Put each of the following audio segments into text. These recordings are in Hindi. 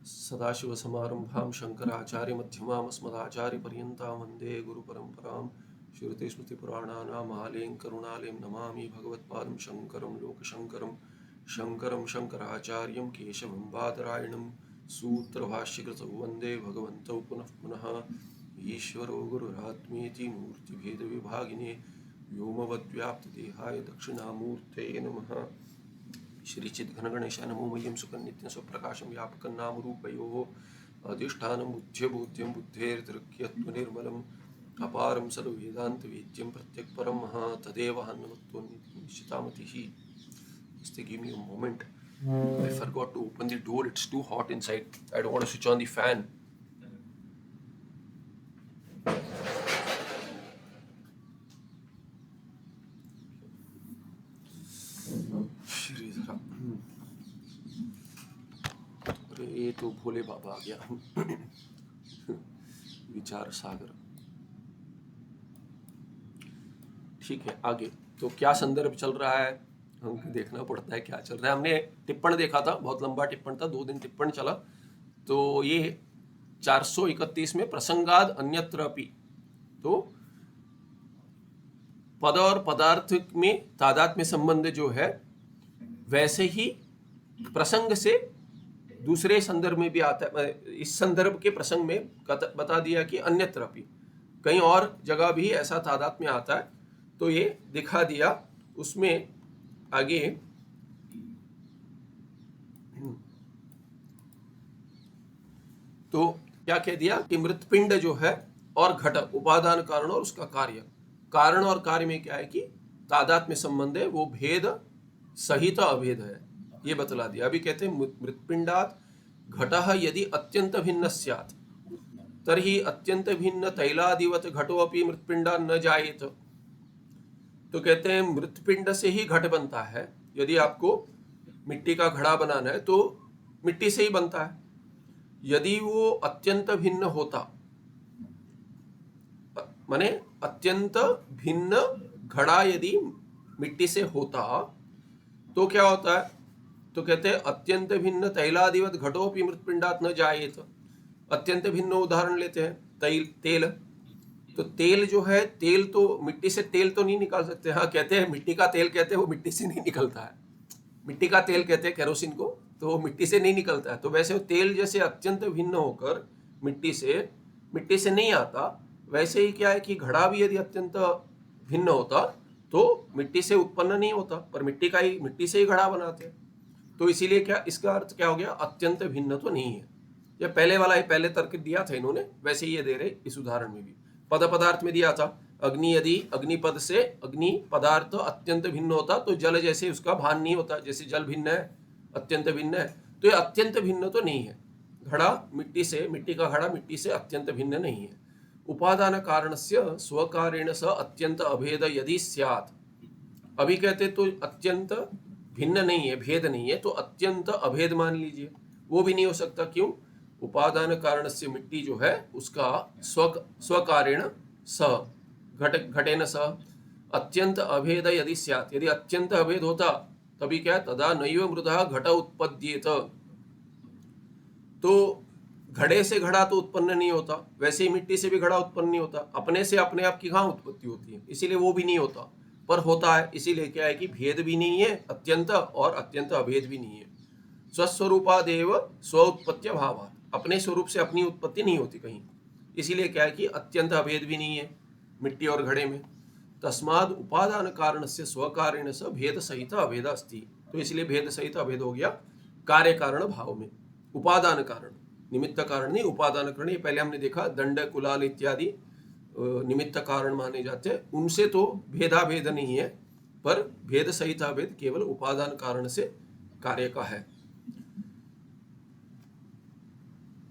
सदाशिवसमारम्भां शङ्कराचार्यमध्यमाम् अस्मदाचार्यपर्यन्तां वन्दे गुरुपरम्परां श्रुतिस्मृतिपुराणानाम् आलयं करुणालयं नमामि भगवत्पादं शङ्करं लोकशङ्करं शङ्करं शङ्कराचार्यं केशवं बादरायणं सूत्रभाष्यकृतौ वन्दे भगवन्तौ पुनः पुनः ईश्वरो गुरुरात्मेति मूर्तिभेदविभागिने व्योमवद्व्याप्तदेहाय दक्षिणामूर्तये नमः। श्रीचिद्घनगणेशाय नमो मह्यं सुखनित्यं स्वप्रकाशं व्यापकं नामरूपयोः अधिष्ठानं बुद्ध्यबोध्यं बुद्धेर्दृक्यत्वनिर्मलम् अपारं सर्ववेदान्तवेद्यं प्रत्यक्परं तदेव हन्नमत्वनिश्चितामतिः। Just give me a moment. I forgot to open the door. It's too hot inside. I don't want to switch on the fan. ये तो भोले बाबा आ गया। विचार सागर। ठीक है, आगे तो क्या संदर्भ चल रहा है, हमको देखना पड़ता है क्या चल रहा है। हमने टिप्पण देखा था, बहुत लंबा टिप्पण था, 2 दिन टिप्पण चला। तो ये 431 में प्रसंगाद अन्यत्र अपि, तो पद और पदार्थ में तादात्म्य संबंध जो है वैसे ही प्रसंग से दूसरे संदर्भ में भी आता है। इस संदर्भ के प्रसंग में बता दिया कि अन्यत्र अपि, कहीं और जगह भी ऐसा तादात्म्य आता है, तो ये दिखा दिया। उसमें आगे तो क्या कह दिया कि मृतपिंड जो है और घट उपादान कारण और उसका कार्य, कारण और कार्य में क्या है कि तादात्म्य संबंध है, वो भेद सहित अभेद है, ये बतला दिया। अभी कहते हैं मृत्पिंडात घटः यदि अत्यंत भिन्न स्यात् तर्हि अत्यंत भिन्न तैलादिवत घटो अपि मृत्पिंडा न जायेत। तो कहते हैं मृतपिंड से ही घट बनता है। यदि आपको मिट्टी का घड़ा बनाना है तो मिट्टी से ही बनता है। यदि वो अत्यंत भिन्न होता, माने अत्यंत भिन्न घड़ा यदि मिट्टी से होता तो क्या होता है, तो कहते हैं अत्यंत भिन्न तैलादिवत घटोपि मृतपिंडात न जायेत। अत्यंत भिन्न उदाहरण लेते हैं, तेल। तो तेल जो है, तेल तो मिट्टी से तेल तो नहीं निकाल सकते। हाँ, कहते हैं मिट्टी का तेल, कहते हैं वो मिट्टी से नहीं निकलता है। मिट्टी का तेल कहते हैं केरोसिन को, तो वो मिट्टी से नहीं निकलता है। तो वैसे वो तेल जैसे अत्यंत भिन्न होकर मिट्टी से नहीं आता, वैसे ही क्या है कि घड़ा भी यदि अत्यंत भिन्न होता तो मिट्टी से उत्पन्न नहीं होता, पर मिट्टी से ही घड़ा बनाते हैं। तो इसीलिए क्या, इसका अर्थ क्या हो गया, अत्यंत भिन्न तो नहीं है। यह पहले वाला ही पहले तर्क दिया था इन्होंने, वैसे ही ये दे रहे इस उदाहरण में भी। पद पदार्थ में दिया था, अग्नि यदि अग्निपद से अग्नि पदार्थ अत्यंत भिन्न होता तो जल जैसे उसका भान नहीं होता, जैसे जल भिन्न है, अत्यंत भिन्न है। तो ये अत्यंत भिन्न तो नहीं है। घड़ा मिट्टी का घड़ा मिट्टी से अत्यंत भिन्न नहीं है। उपादान कारणस्य स्वकारेण स अत्यंत अभेद यदि स्यात्। अभी कहते तो अत्यंत भिन्न नहीं है, भेद नहीं है, तो अत्यंत अभेद मान लीजिए, वो भी नहीं हो सकता। क्यों? उपादान कारण से मिट्टी जो है उसका स्वकारेण स घटेन स अत्यंत अभेद यदि स्यात्। यदि अत्यंत अभेद होता तभी क्या, तदा नैव मृदा घट उत्पद्येत। तो घड़े से घड़ा तो उत्पन्न नहीं होता, वैसे ही मिट्टी से भी घड़ा उत्पन्न नहीं होता। अपने से अपने आप की कहाँ उत्पत्ति होती है, इसीलिए वो भी नहीं होता, पर होता है। इसीलिए क्या है कि भेद भी नहीं है अत्यंत, और अत्यंत अभेद भी नहीं है। स्वस्वरूपादेव स्व उत्पत्ति भावात्, अपने स्वरूप से अपनी उत्पत्ति नहीं होती कहीं। इसीलिए क्या है कि अत्यंत अभेद भी नहीं है मिट्टी और घड़े में। तस्माद् उपादान कारण से स्वकारेण से भेद सहित अभेद अस्ति। तो इसलिए भेद सहित अभेद हो गया कार्य कारण भाव में। उपादान कारण, निमित्त कारण नहीं, उपादान कारण। ये पहले हमने देखा, दंड कुलाल इत्यादि निमित्त कारण माने जाते हैं, उनसे तो भेदाभेद नहीं है, पर भेद सहित अभेद केवल उपादान कारण से कार्य का है।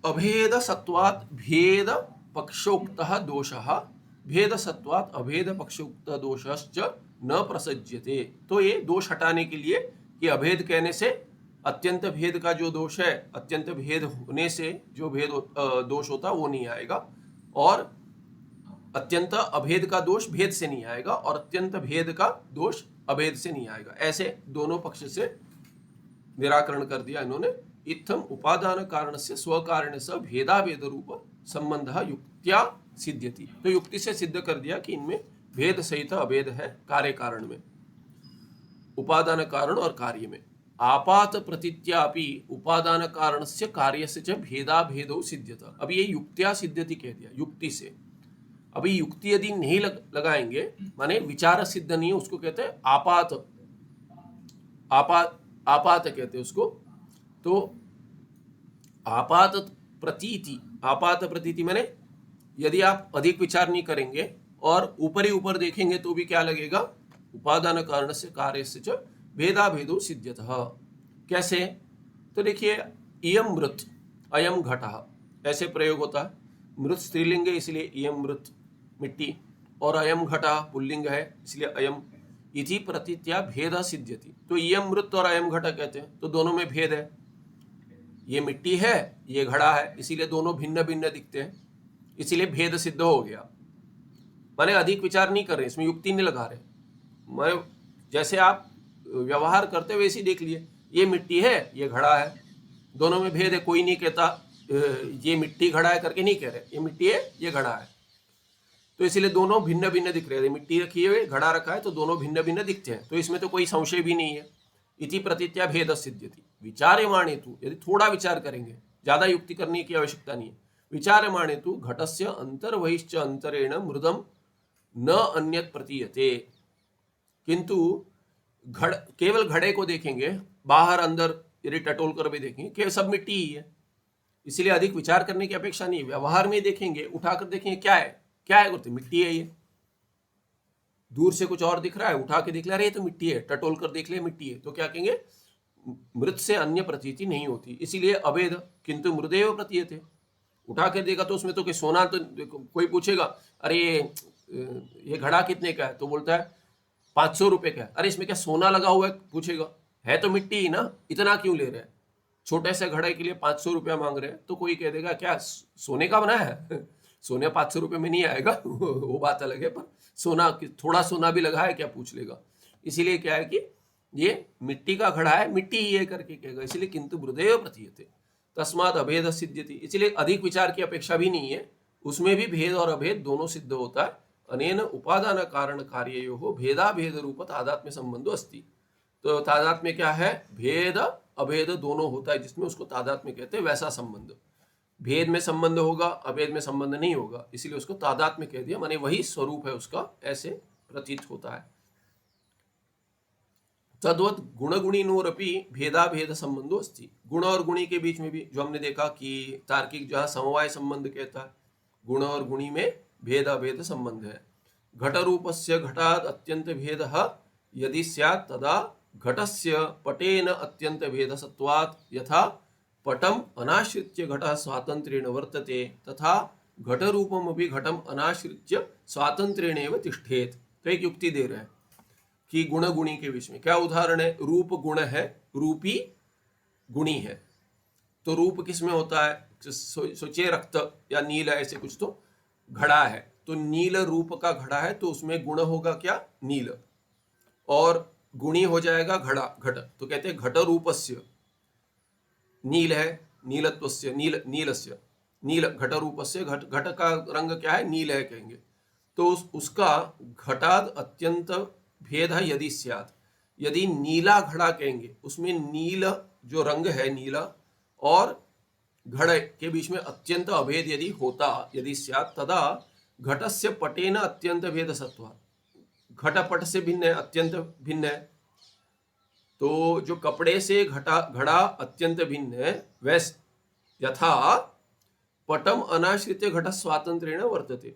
अभेद सत्वात् भेद पक्षोक्तः दोषः, भेद सत्वात् अभेद पक्षोक्त दोषश्च न प्रसज्यते। तो ये दोष हटाने के लिए कि अभेद कहने से अत्यंत भेद का जो दोष है, अत्यंत भेद होने से जो दोष होता वो नहीं आएगा, और अत्यंत अभेद का दोष भेद से नहीं आएगा, और अत्यंत भेद का दोष अभेद से नहीं आएगा। ऐसे दोनों पक्ष से निराकरण कर दिया इन्होंने। इत्थम उपादान कारणस्य स्वकारण से भेदाभेद रूप संबंध युक्त्या सिद्ध्यति। तो युक्ति से सिद्ध कर दिया कि इनमें भेद सहित अभेद है कार्य कारण में, उपादान कारण और कार्य में। आपात प्रतीत्यापि उपादान कारण से कार्य से भेदाभेदो सिद्ध्यत। अब ये युक्त्या सिद्ध्यति कह दिया, युक्ति से। अभी युक्ति यदि नहीं लगाएंगे माने विचार सिद्ध नहीं है, उसको कहते हैं आपात। आपात कहते हैं उसको। तो आपात प्रतीति माने यदि आप अधिक विचार नहीं करेंगे और ऊपर ही ऊपर देखेंगे तो भी क्या लगेगा, उपादान कारण से कार्य से च भेदाभेदो सिद्ध्यतः। कैसे? तो देखिए, इयम मृत अयम घटः, ऐसे प्रयोग होता है। मृत स्त्रीलिंग है इसलिए इयम मृत मिट्टी, और अयम घटः पुल्लिंग है इसलिए अयम इति प्रतीत्या भेद सिद्ध्यति। तो इयम मृत और अयम घटः कहते हैं, तो दोनों में भेद है। ये मिट्टी है, ये घड़ा है, इसीलिए दोनों भिन्न भिन्न दिखते हैं, इसीलिए भेद सिद्ध हो गया। माने अधिक विचार नहीं कर रहे, इसमें युक्ति नहीं लगा रहे। माने जैसे आप व्यवहार करते हुए वैसे देख लिए, ये मिट्टी है, ये घड़ा है, दोनों में भेद है। कोई नहीं कहता ये मिट्टी घड़ा है करके नहीं कह रहे, ये मिट्टी है, ये घड़ा है। तो इसलिए दोनों भिन्न भिन्न दिख रहे हैं। मिट्टी रखी है, घड़ा रखा है, तो दोनों भिन्न भिन्न दिखते हैं। तो इसमें तो कोई संशय भी नहीं है। इति प्रतीत्या भेद सिद्ध्यति। विचार्यमाणे तु, यदि थोड़ा विचार करेंगे, ज्यादा युक्ति करने की आवश्यकता नहीं है। विचार्यमाणे तु घटस्य अंतर्बहिश्च अंतरेण मृदम न अन्यत् प्रतीयते। किंतु केवल घड़े को देखेंगे, बाहर अंदर यदि टटोल कर भी देखेंगे कि सब मिट्टी ही है, इसलिए अधिक विचार करने की अपेक्षा नहीं है। व्यवहार में देखेंगे, उठाकर देखेंगे क्या है, क्या है बोलते मिट्टी है। ये दूर से कुछ और दिख रहा है, उठा के देख ले रहे तो मिट्टी है, टटोल कर देख ले मिट्टी है, तो क्या कहेंगे, मृत से अन्य प्रतीति नहीं होती, इसीलिए अभेद। किंतु मृदेव प्रतीयते। उठा कर देखा तो उसमें तो कोई सोना, तो कोई पूछेगा अरे ये घड़ा कितने का है, तो बोलता है 500 रुपए का है। अरे इसमें क्या सोना लगा हुआ है, पूछेगा, है तो मिट्टी ही ना, इतना क्यों ले रहे हैं। छोटे से घड़े के लिए 500 रुपया मांग रहे हैं, तो कोई कह देगा क्या सोने का बना है सोने 500 रुपये में नहीं आएगा वो बात अलग है, पर सोना, थोड़ा सोना भी लगा है क्या पूछ लेगा। इसीलिए क्या है कि ये मिट्टी का घड़ा है, मिट्टी ही है करके कहेगा। इसलिए किंतु मृदेव प्रतीयते तस्मात् अभेद सिद्ध्यति। इसलिए अधिक विचार की अपेक्षा भी नहीं है, उसमें भी भेद और अभेद दोनों सिद्ध होता है। अनेन उपादान कारण कार्ययोः भेदाभेद रूप तादात्म्य संबंधो अस्ति। तो तादात्म्य क्या है, भेद अभेद दोनों होता है, जिसमें उसको तादात्म्य कहते हैं। वैसा संबंध, भेद में संबंध होगा, अभेद में संबंध नहीं होगा, इसीलिए उसको तादात्म्य कह दिया, माने वही स्वरूप है उसका, ऐसे प्रतीत होता है। तद्वत गुणगुणिनोरपि भेदाभेद संबंधो अस्ति। गुण और गुणी के बीच में भी, जो हमने देखा कि तार्किक जहाँ समवाय संबंध कहता है, गुण और गुणी में भेद अभेद संबंध है। घट रूपस्य घटात् अत्यंत भेदः यदि स्यात् तदा घटस्य पटेन अत्यंत भेद सत्वात् यथा पटम अनाश्रित्य घटः स्वातंत्र्येण वर्तते तथा घट रूपमपि घटम अनाश्रित्य स्वातंत्र्येणैव तिष्ठेत। तो एक युक्ति दे रहे हैं कि गुण गुणी के बीच में क्या उदाहरण है। रूप गुण है, रूपी गुणी है। तो रूप किसमें होता है, सोचिए रक्त या नील है, ऐसे कुछ। तो घड़ा है, तो नील रूप का घड़ा है, तो उसमें गुण होगा क्या, नील, और गुणी हो जाएगा घड़ा, घट। तो कहते हैं घट रूपस्य, नील है, नीलत्वस्य, नीलस्य, नील घट रूपस्य, घट का रंग क्या है, नील है कहेंगे। तो उसका घटाद अत्यंत भेद है यदि स्यात्, यदि नीला घड़ा कहेंगे, उसमें नील जो रंग है नीला और घड़े के बीच में अत्यंत अभेद यदि होता, यदि स्यात् तदा घटस्य पटेन अत्यंत भेद सत्वात्। घट पट से भिन्न है, अत्यंत भिन्न है। तो जो कपड़े से घड़ा अत्यंत भिन्न है, वैसे यथा पटम अनाश्रित घट स्वातंत्र्येण वर्तते।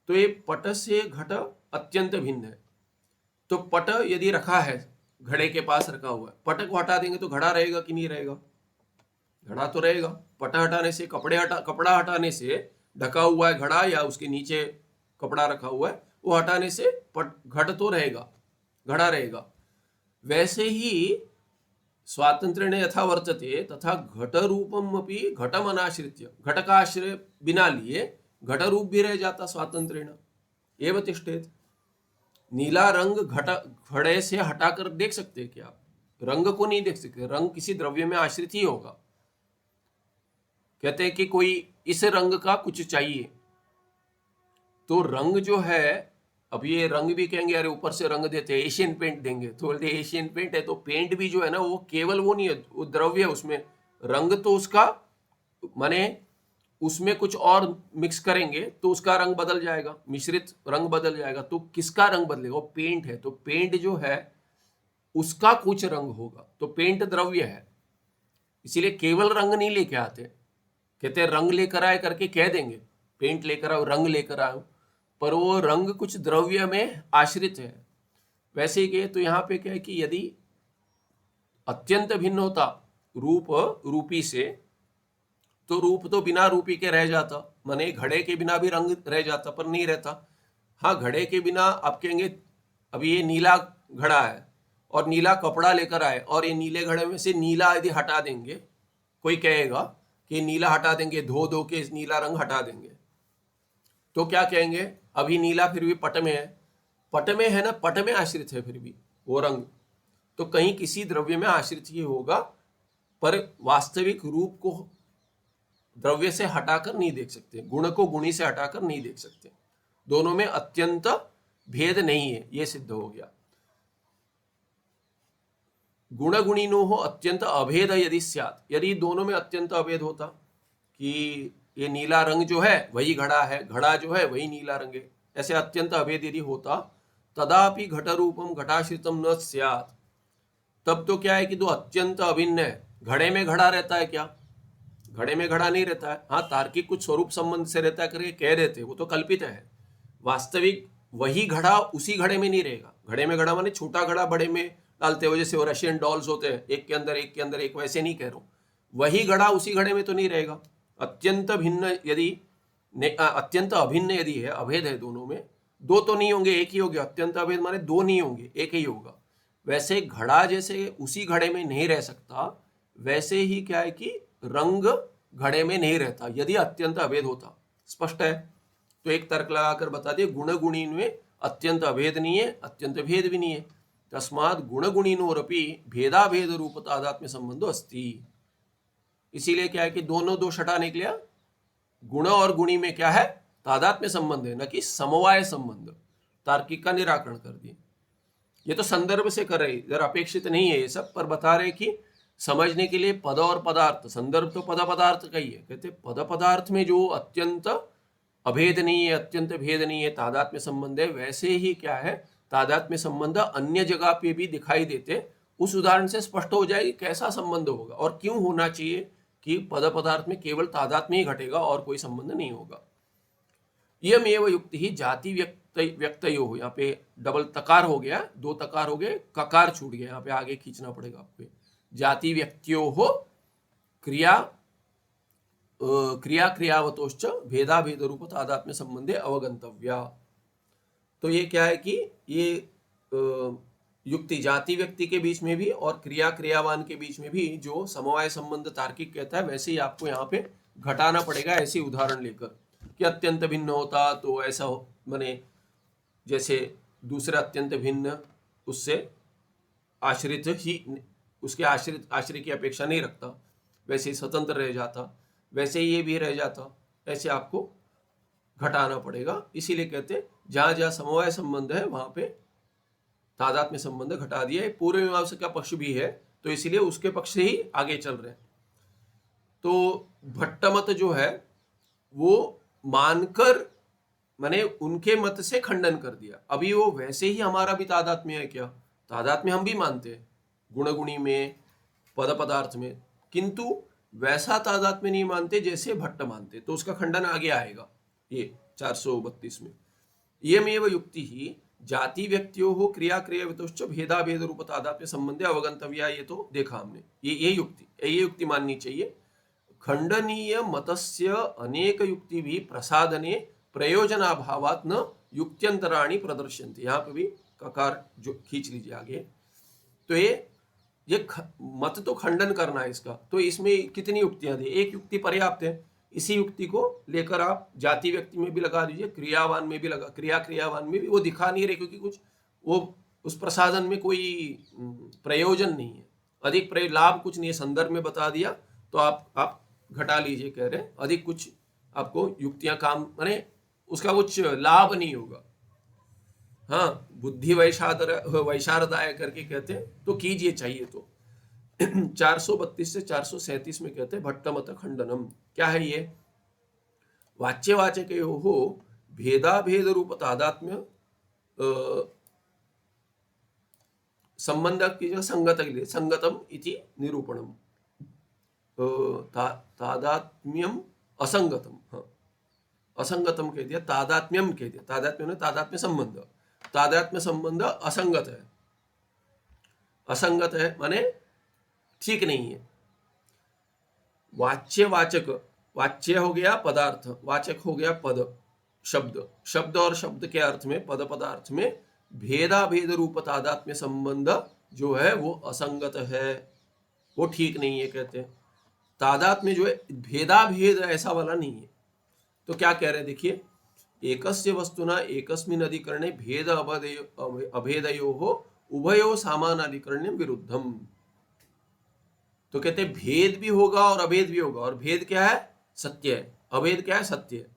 तो ये पट से घट अत्यंत भिन्न है। तो पट यदि रखा है, घड़े के पास रखा हुआ है, पट को हटा देंगे तो घड़ा रहेगा कि नहीं रहेगा, घड़ा तो रहेगा। पट हटाने से, कपड़ा हटाने से, ढका हुआ है घड़ा या उसके नीचे कपड़ा रखा हुआ है, वो हटाने से घट तो रहेगा, घड़ा रहेगा। वैसे ही स्वातंत्र्येण यथा वर्तते तथा घट रूपम अपि घटम अनाश्रित्य, घट का आश्रय बिना लिए घट रूप भी रह जाता स्वातंत्र्येण एव तिष्ठेत। नीला रंग घड़े से हटाकर देख सकते हैं क्या आप, रंग को नहीं देख सकते, रंग किसी द्रव्य में आश्रित ही होगा। कहते हैं कि कोई इस रंग का कुछ चाहिए, तो रंग जो है, अब ये रंग भी कहेंगे अरे ऊपर से रंग देते हैं, एशियन पेंट देंगे, तो बोलते एशियन पेंट है तो पेंट भी जो है ना वो केवल वो नहीं है, वो द्रव्य है, उसमें रंग तो उसका माने उसमें कुछ और मिक्स करेंगे तो उसका रंग बदल जाएगा, मिश्रित रंग बदल जाएगा। तो किसका रंग बदलेगा? वो पेंट है, तो पेंट जो है उसका कुछ रंग होगा, तो पेंट द्रव्य है। इसीलिए केवल रंग नहीं लेके आते, कहते हैं रंग लेकर आए करके कह देंगे, पेंट लेकर आओ, रंग लेकर आओ, पर वो रंग कुछ द्रव्य में आश्रित है। वैसे ही तो यहाँ पे क्या है कि यदि अत्यंत भिन्न होता रूप रूपी से, तो रूप तो बिना रूपी के रह जाता, माने घड़े के बिना भी रंग रह जाता, पर नहीं रहता। हाँ, घड़े के बिना आप कहेंगे अभी ये नीला घड़ा है और नीला कपड़ा लेकर आए और ये नीले घड़े में से नीला यदि हटा देंगे, कोई कहेगा कि नीला हटा देंगे, धो धो के नीला रंग हटा देंगे, तो क्या कहेंगे? अभी नीला फिर भी पट में है, पट में है ना, पट में आश्रित है फिर भी वो रंग, तो कहीं किसी द्रव्य में आश्रित ही होगा, पर वास्तविक रूप को द्रव्य से हटाकर नहीं देख सकते, गुण को गुणी से हटाकर नहीं देख सकते, दोनों में अत्यंत भेद नहीं है, यह सिद्ध हो गया। गुण गुणिनो हो अत्यंत अभेद यदि स्यात्, यदि दोनों में अत्यंत अभेद होता कि ये नीला रंग जो है वही घड़ा है, घड़ा जो है वही नीला रंग है, ऐसे अत्यंत अभेद यदि होता, तदापि घट रूपम घटाश्रितम न स्यात्, तब तो क्या है कि दो अत्यंत अभिन्न है। घड़े में घड़ा रहता है क्या? घड़े में घड़ा नहीं रहता है। हाँ, तार्किक कुछ स्वरूप संबंध से रहता है करके कह देते, वो तो कल्पित है। वास्तविक वही घड़ा उसी घड़े में नहीं रहेगा। घड़े में घड़ा माने छोटा घड़ा बड़े में डालते हो, जैसे वो रशियन डॉल्स होते हैं, एक के अंदर एक के अंदर एक, वैसे नहीं कह रहा हूँ। वही घड़ा उसी घड़े में तो नहीं रहेगा। अत्यंत भिन्न यदि अत्यंत अभिन्न यदि है, अभेद है दोनों में, दो तो नहीं होंगे, एक ही होगा। अत्यंत अभेद माने दो नहीं होंगे, एक ही होगा। वैसे घड़ा जैसे उसी घड़े में नहीं रह सकता, वैसे ही क्या है कि रंग घड़े में नहीं रहता यदि अत्यंत अभेद होता। स्पष्ट है? तो एक तर्क लगाकर बता दिए, गुण गुणी में अत्यंत अभेद नहीं है, अत्यंत भेद भी नहीं है। तस्मात् गुण गुणिनोरपि भेदाभेद रूप तादात्म्य संबंधो अस्ति। इसीलिए क्या है कि दोनों दोष हटा निकलिया, गुण और गुणी में क्या है? तादात्म्य संबंध है, न कि समवाय संबंध। तार्किक का निराकरण कर दिए। ये तो संदर्भ से कर रहे, इधर अपेक्षित नहीं है ये सब, पर बता रहे कि समझने के लिए पद और पदार्थ, संदर्भ तो पद पदार्थ का ही है। कहते पद पदार्थ में जो अत्यंत अभेद नहीं है, अत्यंत भेद नहीं है, तादात्म्य संबंध है, वैसे ही क्या है तादात्म्य संबंध अन्य जगह पे भी दिखाई देते। उस उदाहरण से स्पष्ट हो जाएगी कैसा संबंध होगा और क्यों होना चाहिए कि पद पदार्थ में केवल तादात्म्य ही घटेगा और कोई संबंध नहीं होगा। इयमेव युक्ति ही जाति व्यक्तयो हो, यहाँ पे डबल तकार हो गया, दो तकार हो गए, ककार छूट गया, यहाँ पे आगे खींचना पड़ेगा आपको। जाति व्यक्तियो हो क्रिया क्रिया क्रियावतोश्च भेदा भेद रूप तादात्म्य संबंधे अवगंतव्या। तो ये क्या है कि ये युक्ति जाति व्यक्ति के बीच में भी और क्रिया क्रियावान के बीच में भी जो समवाय संबंध तार्किक कहता है, वैसे ही आपको यहाँ पे घटाना पड़ेगा ऐसे उदाहरण लेकर कि अत्यंत भिन्न होता तो ऐसा हो, माने जैसे दूसरा अत्यंत भिन्न उससे आश्रित ही, उसके आश्रित की अपेक्षा नहीं रखता, वैसे ही स्वतंत्र रह जाता, वैसे ही ये भी रह जाता, ऐसे आपको घटाना पड़ेगा। इसीलिए कहते जहाँ जहाँ समवाय संबंध है वहाँ पे तादात्म्य संबंध घटा दिया है। पूर्व मीमांसा का पक्ष भी है तो इसीलिए उसके पक्ष से ही आगे चल रहे हैं। तो भट्टमत जो है वो मानकर, मैंने उनके मत से खंडन कर दिया। अभी वो वैसे ही हमारा भी तादात्म्य है क्या? तादात्म्य हम भी मानते हैं गुण गुणी में, पद पदार्थ में, किंतु वैसा तादात्म्य नहीं मानते जैसे भट्ट मानते। तो उसका खंडन आगे आएगा ये 432 में। इयमेव युक्ति ही जाति व्यक्तियों हो क्रिया क्रियावितोश्च भेदा भेद रूप तादात्म्य संबंधे अवगंतव्या। ये तो देखा हमने, ये युक्ति माननी चाहिए। खंडनीय मतस्य अनेक युक्ति भी प्रसादने प्रयोजनाभावात् न युक्त्यंतराणि प्रदर्शन्ति। यहाँ पे भी ककार जो खींच लीजिए आगे। तो ये मत तो खंडन करना है इसका, तो इसमें कितनी युक्तियां दी? एक युक्ति पर्याप्त है। इसी युक्ति को लेकर आप जाति व्यक्ति में भी लगा दीजिए, क्रियावान में भी लगा, क्रिया क्रियावान में भी। वो दिखा नहीं रहे क्योंकि कुछ वो उस प्रसादन में कोई प्रयोजन नहीं है, अधिक लाभ कुछ नहीं है, संदर्भ में बता दिया तो आप घटा लीजिए कह रहे, अधिक कुछ आपको युक्तियां काम माने उसका कुछ लाभ नहीं होगा। हाँ, बुद्धि वैशारदाय करके कहते हैं, तो कीजिए चाहिए तो। 432 से 437 में कहते हैं भट्टमत खंडनम। क्या है ये? वाच्यवाचक हो भेदाभेद रूप तादात्म्य संबंध की जगह संगत के लिए संगतम इति निरूपणम। तादात्म्यम असंगतम, हाँ असंगतम कह दिया, तादात्म्यम कह दिया। तादात्म्य ने तादात्म्य संबंध, तादात्म्य संबंध असंगत है। असंगत है माने ठीक नहीं है। वाच्यवाचक, वाच्य हो गया पदार्थ, वाचक हो गया पद शब्द, शब्द और शब्द के अर्थ में पद पदार्थ में भेदाभेद रूप तादात्म्य संबंध जो है वो असंगत है, वो ठीक नहीं है कहते हैं। तादात्म्य जो है भेदाभेद ऐसा वाला नहीं है। तो क्या कह रहे हैं देखिए, एकस्य वस्तुना एकस्मिन् अधिकरणे भेद अभेदयोः उभयोः सामानाधिकरण्यं विरुद्धम। तो कहते हैं भेद भी होगा और अभेद भी होगा, और भेद क्या है? सत्य है। अभेद क्या है? सत्य है।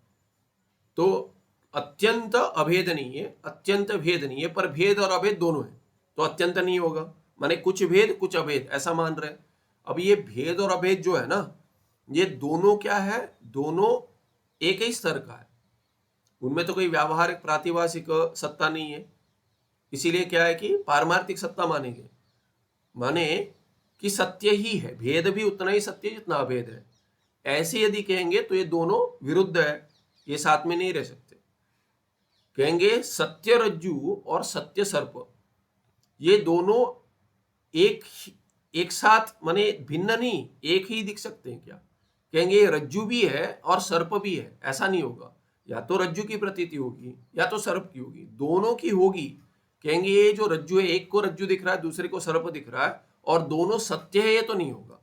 तो अत्यंत अभेद नहीं है, अत्यंत भेद नहीं है, पर भेद और अभेद दोनों है, तो अत्यंत नहीं होगा, माने कुछ भेद कुछ अभेद ऐसा मान रहे हैं। अब ये भेद और अभेद जो है ना, ये दोनों क्या है? दोनों एक ही स्तर का है, उनमें तो कोई व्यावहारिक प्रातिभाषिक सत्ता नहीं है। इसीलिए क्या है कि पारमार्थिक सत्ता मानेंगे, माने कि सत्य ही है, भेद भी उतना ही सत्य जितना अभेद है। ऐसे यदि कहेंगे तो ये दोनों विरुद्ध है, ये साथ में नहीं रह सकते। कहेंगे सत्य रज्जु और सत्य सर्प, ये दोनों एक साथ माने भिन्न नहीं, एक ही दिख सकते हैं क्या? कहेंगे रज्जु भी है और सर्प भी है, ऐसा नहीं होगा। या तो रज्जु की प्रतीति होगी या तो सर्प की होगी, दोनों की होगी। कहेंगे ये जो रज्जु है, एक को रज्जु दिख रहा है, दूसरे को सर्प दिख रहा है, और दोनों सत्य है, ये तो नहीं होगा।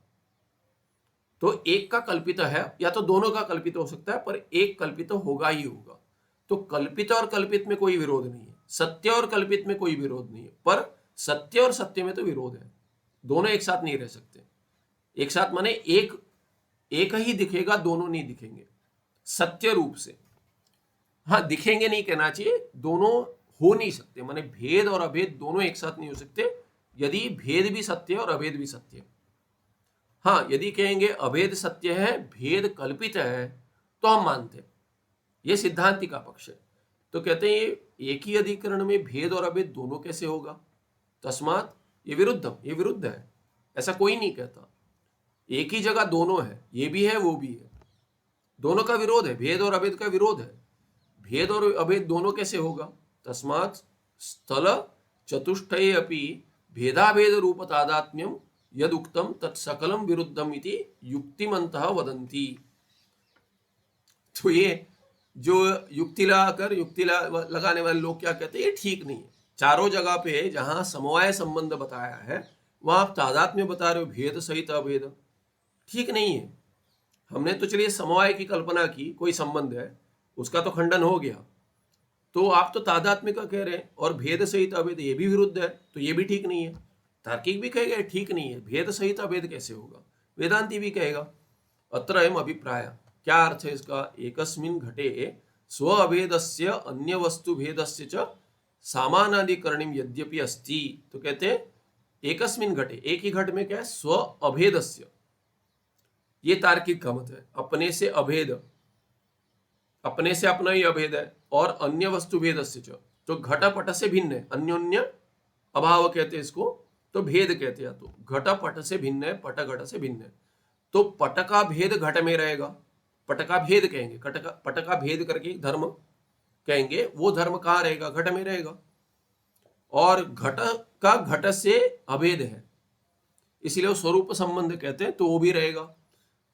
तो एक का कल्पित है या तो दोनों का कल्पित हो सकता है, पर एक कल्पित होगा ही होगा। तो कल्पित और कल्पित में कोई विरोध नहीं है, सत्य और कल्पित में कोई विरोध नहीं है, पर सत्य और सत्य में तो विरोध है। दोनों एक साथ नहीं रह सकते। एक साथ माने एक ही दिखेगा, दोनों नहीं दिखेंगे सत्य रूप से। हाँ, दिखेंगे नहीं कहना चाहिए, दोनों हो नहीं सकते, माने भेद और अभेद दोनों एक साथ नहीं हो सकते, यदि भेद भी सत्य है और अभेद भी सत्य है। हाँ, यदि कहेंगे अभेद सत्य है, भेद कल्पित है, तो हम मानते हैं, ये सिद्धांति का पक्ष है। तो कहते हैं एक ही अधिकरण में भेद और अभेद दोनों कैसे होगा? तस्मात ये विरुद्ध है, ऐसा कोई नहीं कहता। एक ही जगह दोनों है, ये भी है वो भी है, दोनों का विरोध है, भेद और अभेद का विरोध है। भेद और अभेद दोनों कैसे होगा? तस्मात् स्थल चतुष्टये अपि भेदाभेद रूप तादात्म्यम यदुक्तम तत्सकलम विरुद्धम इति युक्तिमन्तः वदन्ति। तो ये जो युक्ति लगाने वाले लोग क्या कहते हैं, ये ठीक नहीं है। चारों जगह पे जहां समवाय संबंध बताया है, वहां आप तादात्म्य बता रहे हो भेद सहित अभेद, ठीक नहीं है। हमने तो चलिए समवाय की कल्पना की, कोई संबंध है, उसका तो खंडन हो गया, तो आप तो तादात्म्य का कह रहे हैं, और भेद सहित अभेद ये भी विरुद्ध है, तो ये भी ठीक नहीं है। तार्किक भी कहेगा ठीक नहीं है, भेद सहित अभेद कैसे होगा? वेदांती भी कहेगा। अत्र अयम अभिप्राय, क्या अर्थ है इसका? एकस्मिन् घटे स्व अभेदस्य अन्य वस्तु भेदस्य च सामानाधिकरणिम यद्यपि अस्ति। तो कहते हैं एकस्मिन् घटे, एक ही घट में क्या है? स्व अभेदस्य, ये तार्किक का मत है, अपने से अभेद, अपने से अपना ही अभेद है, और अन्य वस्तु भेदस्य च, तो घटपट से भिन्न है, अन्योन्य अभाव कहते हैं इसको, तो भेद कहते हैं। तो घटपट से भिन्न है, पट घट से भिन्न है, तो पट का भेद घट में रहेगा, पट का भेद कहेंगे, पट का भेद करके धर्म कहेंगे, वो धर्म कहाँ रहेगा? घट में रहेगा। और घट का घट से अभेद है, इसलिए वो स्वरूप संबंध कहते हैं, तो वो भी रहेगा।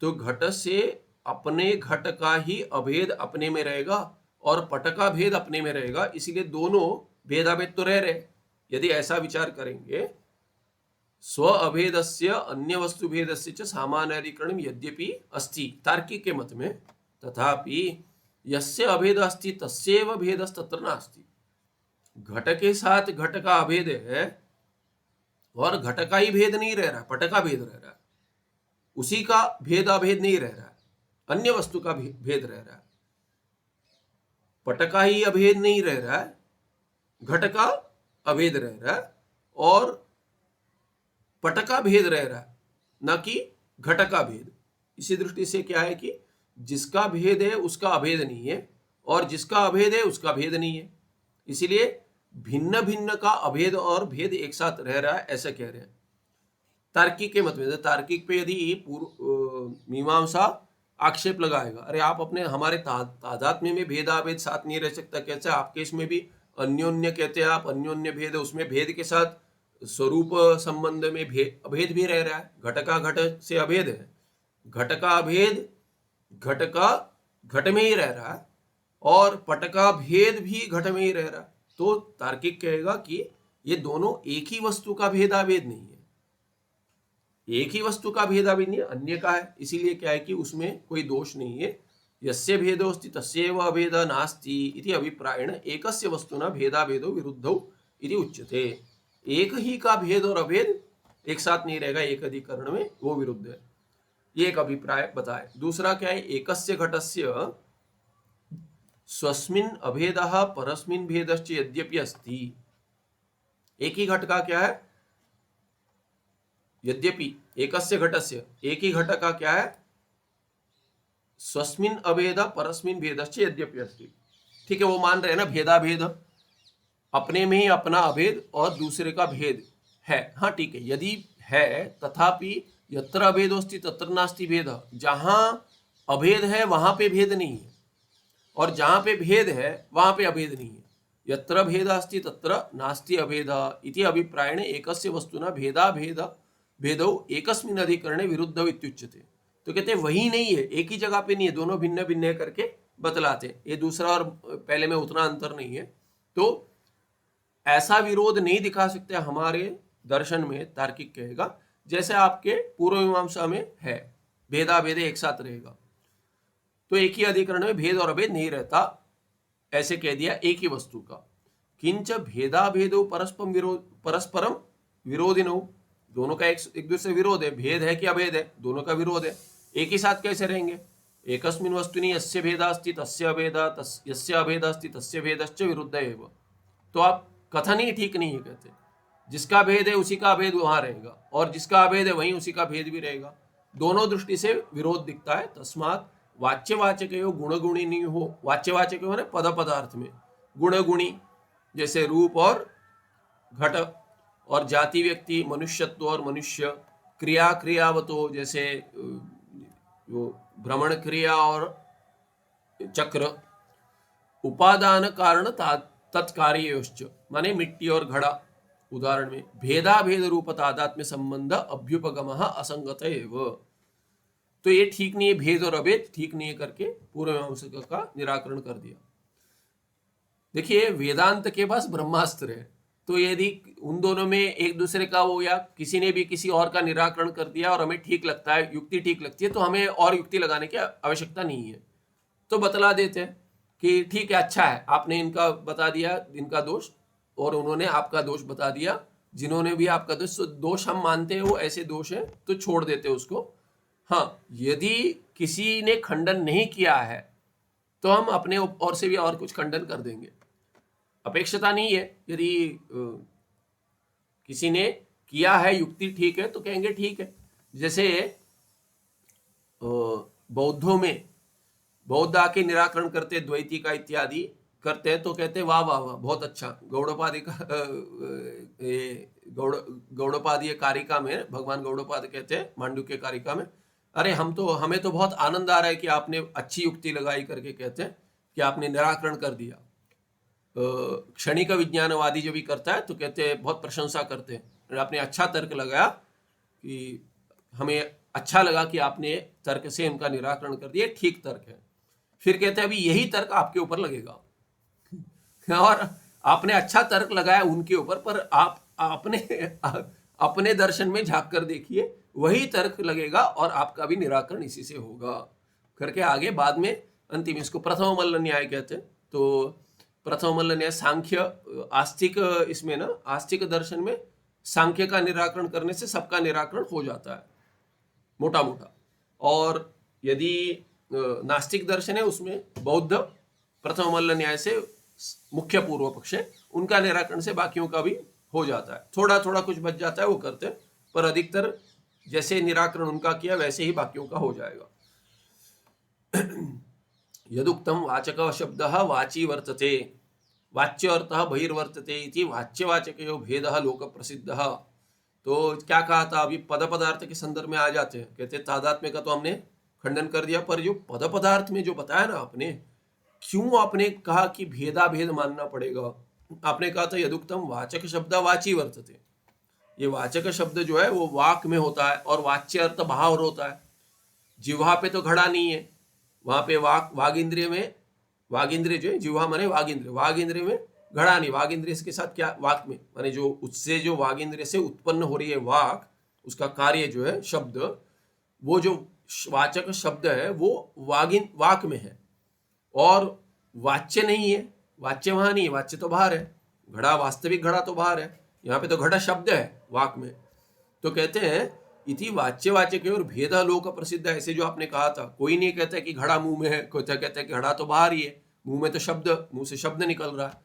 तो घट से अपने घट का ही अभेद अपने में रहेगा, और पट का भेद अपने में रहेगा, इसलिए दोनों भेदाभेद तो रह रहे। यदि ऐसा विचार करेंगे, स्व अभेदस्य अन्य वस्तु भेदस्य च सामान्याधिकरणम यद्यपि अस्ति, तार्किक के मत में, तथापि यस्य अभेद अस्ति तस्यैव भेदस्तत्र नास्ति। घट के साथ घट का अभेद है, और घट का ही भेद नहीं रह रहा, पट का भेद रह रहा है। उसी का भेद अभेद नहीं रह रहा है, अन्य वस्तु का भेद रह रहा है। पट का ही अभेद नहीं रह रहा है, घट का अभेद रह रहा है और पट का भेद रह रहा है, न कि घट का भेद। इसी दृष्टि से क्या है कि जिसका भेद है उसका अभेद नहीं है और जिसका अभेद है उसका भेद नहीं है, इसीलिए भिन्न भिन्न का अभेद और भेद एक साथ रह रहा है, ऐसा कह रहे हैं। तार्किक के मत में, तार्किक पे यदि पूर्व मीमांसा आक्षेप लगाएगा, अरे आप अपने हमारे तादात्म्य में भेदाभेद साथ नहीं रह सकता, कैसे आपके इसमें भी अन्योन्य कहते हैं आप, अन्योन्य भेद है, उसमें भेद के साथ स्वरूप संबंध में अभेद भी रह रहा है। घट का घट से अभेद है, घट का अभेद घट का घट में ही रह रहा है और पट का भेद भी घट में ही रह रहा है। तो तार्किक कहेगा कि ये दोनों एक ही वस्तु का भेदाभेद नहीं है, एक ही वस्तु का भेदाभेद नहीं है, अन्य का है। इसीलिए क्या है कि उसमें कोई दोष नहीं है। यस्य भेदोस्ति तस्यैव अभेद नास्ति इति अभिप्रायेण एकस्य वस्तुना भेदाभेदो विरुद्धौ इति उच्यते। एक ही का भेद और अभेद एक साथ नहीं रहेगा एक अधिकरण में, वो विरुद्ध है, ये एक अभिप्राय बताए। दूसरा क्या है, एकस्य घटस्य स्वस्मिन् अभेदः परस्मिन् भेदश्च यद्यपि अस्ति। एक ही घट का क्या है, यद्यपि एकस्य घटस्य, एक ही घट का क्या है, स्वस्मिन् अभेद परस्मिन् भेदश्च यद्यपि अस्ति। ठीक है, वो मान रहे हैं ना भेदाभेद, अपने में ही अपना अभेद और दूसरे का भेद है। हाँ ठीक है, यदि है तथापि यत्र अभेदोस्ति तत्र नास्ति भेद, जहां अभेद है वहां पे भेद नहीं है और जहां पे भेद है वहां पे अभेद नहीं है। यत्र भेदास्ति तत्र नास्ति अभेद इति अभिप्रायेण एकस्य वस्तुना भेदाभेद भेदौ एकस्मिन् अधिकरणे विरुद्धौ इत्युच्यते। तो कहते हैं वही नहीं है, एक ही जगह पे नहीं है, दोनों भिन्न भिन्न है करके बतलाते। ये दूसरा और पहले में उतना अंतर नहीं है, तो ऐसा विरोध नहीं दिखा सकते हमारे दर्शन में, तार्किक कहेगा, जैसे आपके पूर्व मीमांसा में है भेदाभेद एक साथ रहेगा। तो एक ही अधिकरण में भेद और अभेद नहीं रहता, ऐसे कह दिया एक ही वस्तु का। किंच भेदाभेदो परस्परम विरोधिनो, दोनों का एक दूसरे विरोध है, भेद है कि अभेद है, दोनों का विरोध है, एक ही साथ कैसे रहेंगे। एकस्मिन् वस्तुनि यस्य भेदास्ति तस्य अभेदः, यस्य अभेदास्ति तस्य भेदश्च विरुद्ध एव। तो आप कथन ही ठीक नहीं है, कहते जिसका भेद है उसी का अभेद वहां रहेगा और जिसका अभेद है वहीं उसी का भेद भी रहेगा, दोनों दृष्टि से विरोध दिखता है। तस्मात् वाच्यवाचकयो गुणगुणिनी हो, वाच्यवाचक हो ना पद पदार्थ में, गुणगुणी जैसे रूप और घट, और जाति व्यक्ति मनुष्यत्व और मनुष्य, क्रिया क्रियावतो जैसे वो भ्रमण क्रिया और चक्र, उपादान कारण तत्कार्योश्च माने मिट्टी और घड़ा, उदाहरण में भेदाभेद रूप तादात्म्य संबंध अभ्युपगमः असंगत एव। तो ये ठीक नहीं है, भेद और अभेद ठीक नहीं है करके पूर्व मीमांसक का निराकरण कर दिया। देखिए वेदांत के पास ब्रह्मास्त्र है, तो यदि उन दोनों में एक दूसरे का हो या किसी ने भी किसी और का निराकरण कर दिया और हमें ठीक लगता है, युक्ति ठीक लगती है, तो हमें और युक्ति लगाने की आवश्यकता नहीं है, तो बतला देते हैं कि ठीक है, अच्छा है, आपने इनका बता दिया इनका दोष और उन्होंने आपका दोष बता दिया, जिन्होंने भी आपका दोष हम मानते हैं वो ऐसे दोष है तो छोड़ देते उसको। हाँ, यदि किसी ने खंडन नहीं किया है तो हम अपने ओर से भी और कुछ खंडन कर देंगे, अपेक्षता नहीं है। यदि किसी ने किया है युक्ति ठीक है तो कहेंगे ठीक है। जैसे बौद्धों में बौद्ध आके निराकरण करते द्वैती का इत्यादि करते हैं तो कहते हैं वाह वाह वाह बहुत अच्छा। गौड़पादी का गौड़पादीय कारिका में भगवान गौड़पाद कहते हैं मांडुक्य कारिका में, अरे हमें तो बहुत आनंद आ रहा है कि आपने अच्छी युक्ति लगाई करके कहते हैं कि आपने निराकरण कर दिया। क्षणिक विज्ञानवादी जो भी करता है तो कहते हैं बहुत प्रशंसा करते हैं, आपने अच्छा तर्क लगाया कि हमें अच्छा लगा कि आपने तर्क से उनका निराकरण कर दिया, ठीक तर्क है। फिर कहते हैं अभी यही तर्क आपके ऊपर लगेगा और आपने अच्छा तर्क लगाया उनके ऊपर, पर आप अपने दर्शन में झांक कर देखिए वही तर्क लगेगा और आपका भी निराकरण इसी से होगा करके आगे बाद में अंतिम इसको प्रथम मल्ल न्याय कहते हैं। तो प्रथम मल्ल न्याय सांख्य आस्तिक, इसमें ना आस्तिक दर्शन में सांख्य का निराकरण करने से सबका निराकरण हो जाता है। मोटा मोटा। और यदि नास्तिक दर्शन है उसमें बौद्ध प्रथम मल्ल न्याय से मुख्य पूर्व पक्ष है, उनका निराकरण से बाकियों का भी हो जाता है। थोड़ा थोड़ा कुछ बच जाता है वो करते हैं, पर अधिकतर जैसे निराकरण उनका किया वैसे ही बाकियों का हो जाएगा। यदुक्तम वाचक शब्द वाची वर्तते वाच्य अर्थ बहिर्वर्तते इति वाच्यवाचकयो भेदः लोक प्रसिद्धः। तो क्या कहा था अभी, पद पदार्थ के संदर्भ में आ जाते हैं, कहते तादात्म्य का तो हमने खंडन कर दिया, पर जो पद पदार्थ में जो बताया ना आपने, क्यों आपने कहा कि भेदा भेद मानना पड़ेगा। आपने कहा था यदुक्तम वाचक शब्द वाची वर्तते, ये वाचक शब्द जो है वो वाक में होता है और वाच्य अर्थ बाहर होता है। जिह्वा पे तो घड़ा नहीं है, वहां पे वाग इंद्रिय में, वाग इंद्रिय जो है जिह्वा माने वाग इंद्रिय में घड़ा नहीं। वाग इंद्रिय के साथ क्या, वाक में माने जो उससे जो वाग इंद्रिय से उत्पन्न हो रही है वाक, उसका कार्य जो है शब्द, वो जो वाचक शब्द है वो वाक में है और वाच्य नहीं है। वाच्य वहां नहीं है, वाच्य तो बाहर है, घड़ा वास्तविक घड़ा तो बाहर है, यहाँ पे तो घड़ा शब्द है वाक में। तो कहते हैं इति वाच्यवाचक और भेद लोक प्रसिद्ध है। ऐसे जो आपने कहा था, कोई नहीं कहता कि घड़ा मुंह में है, कोई कहता है कि घड़ा तो बाहर ही है, मुंह में तो शब्द, मुंह से शब्द निकल रहा है।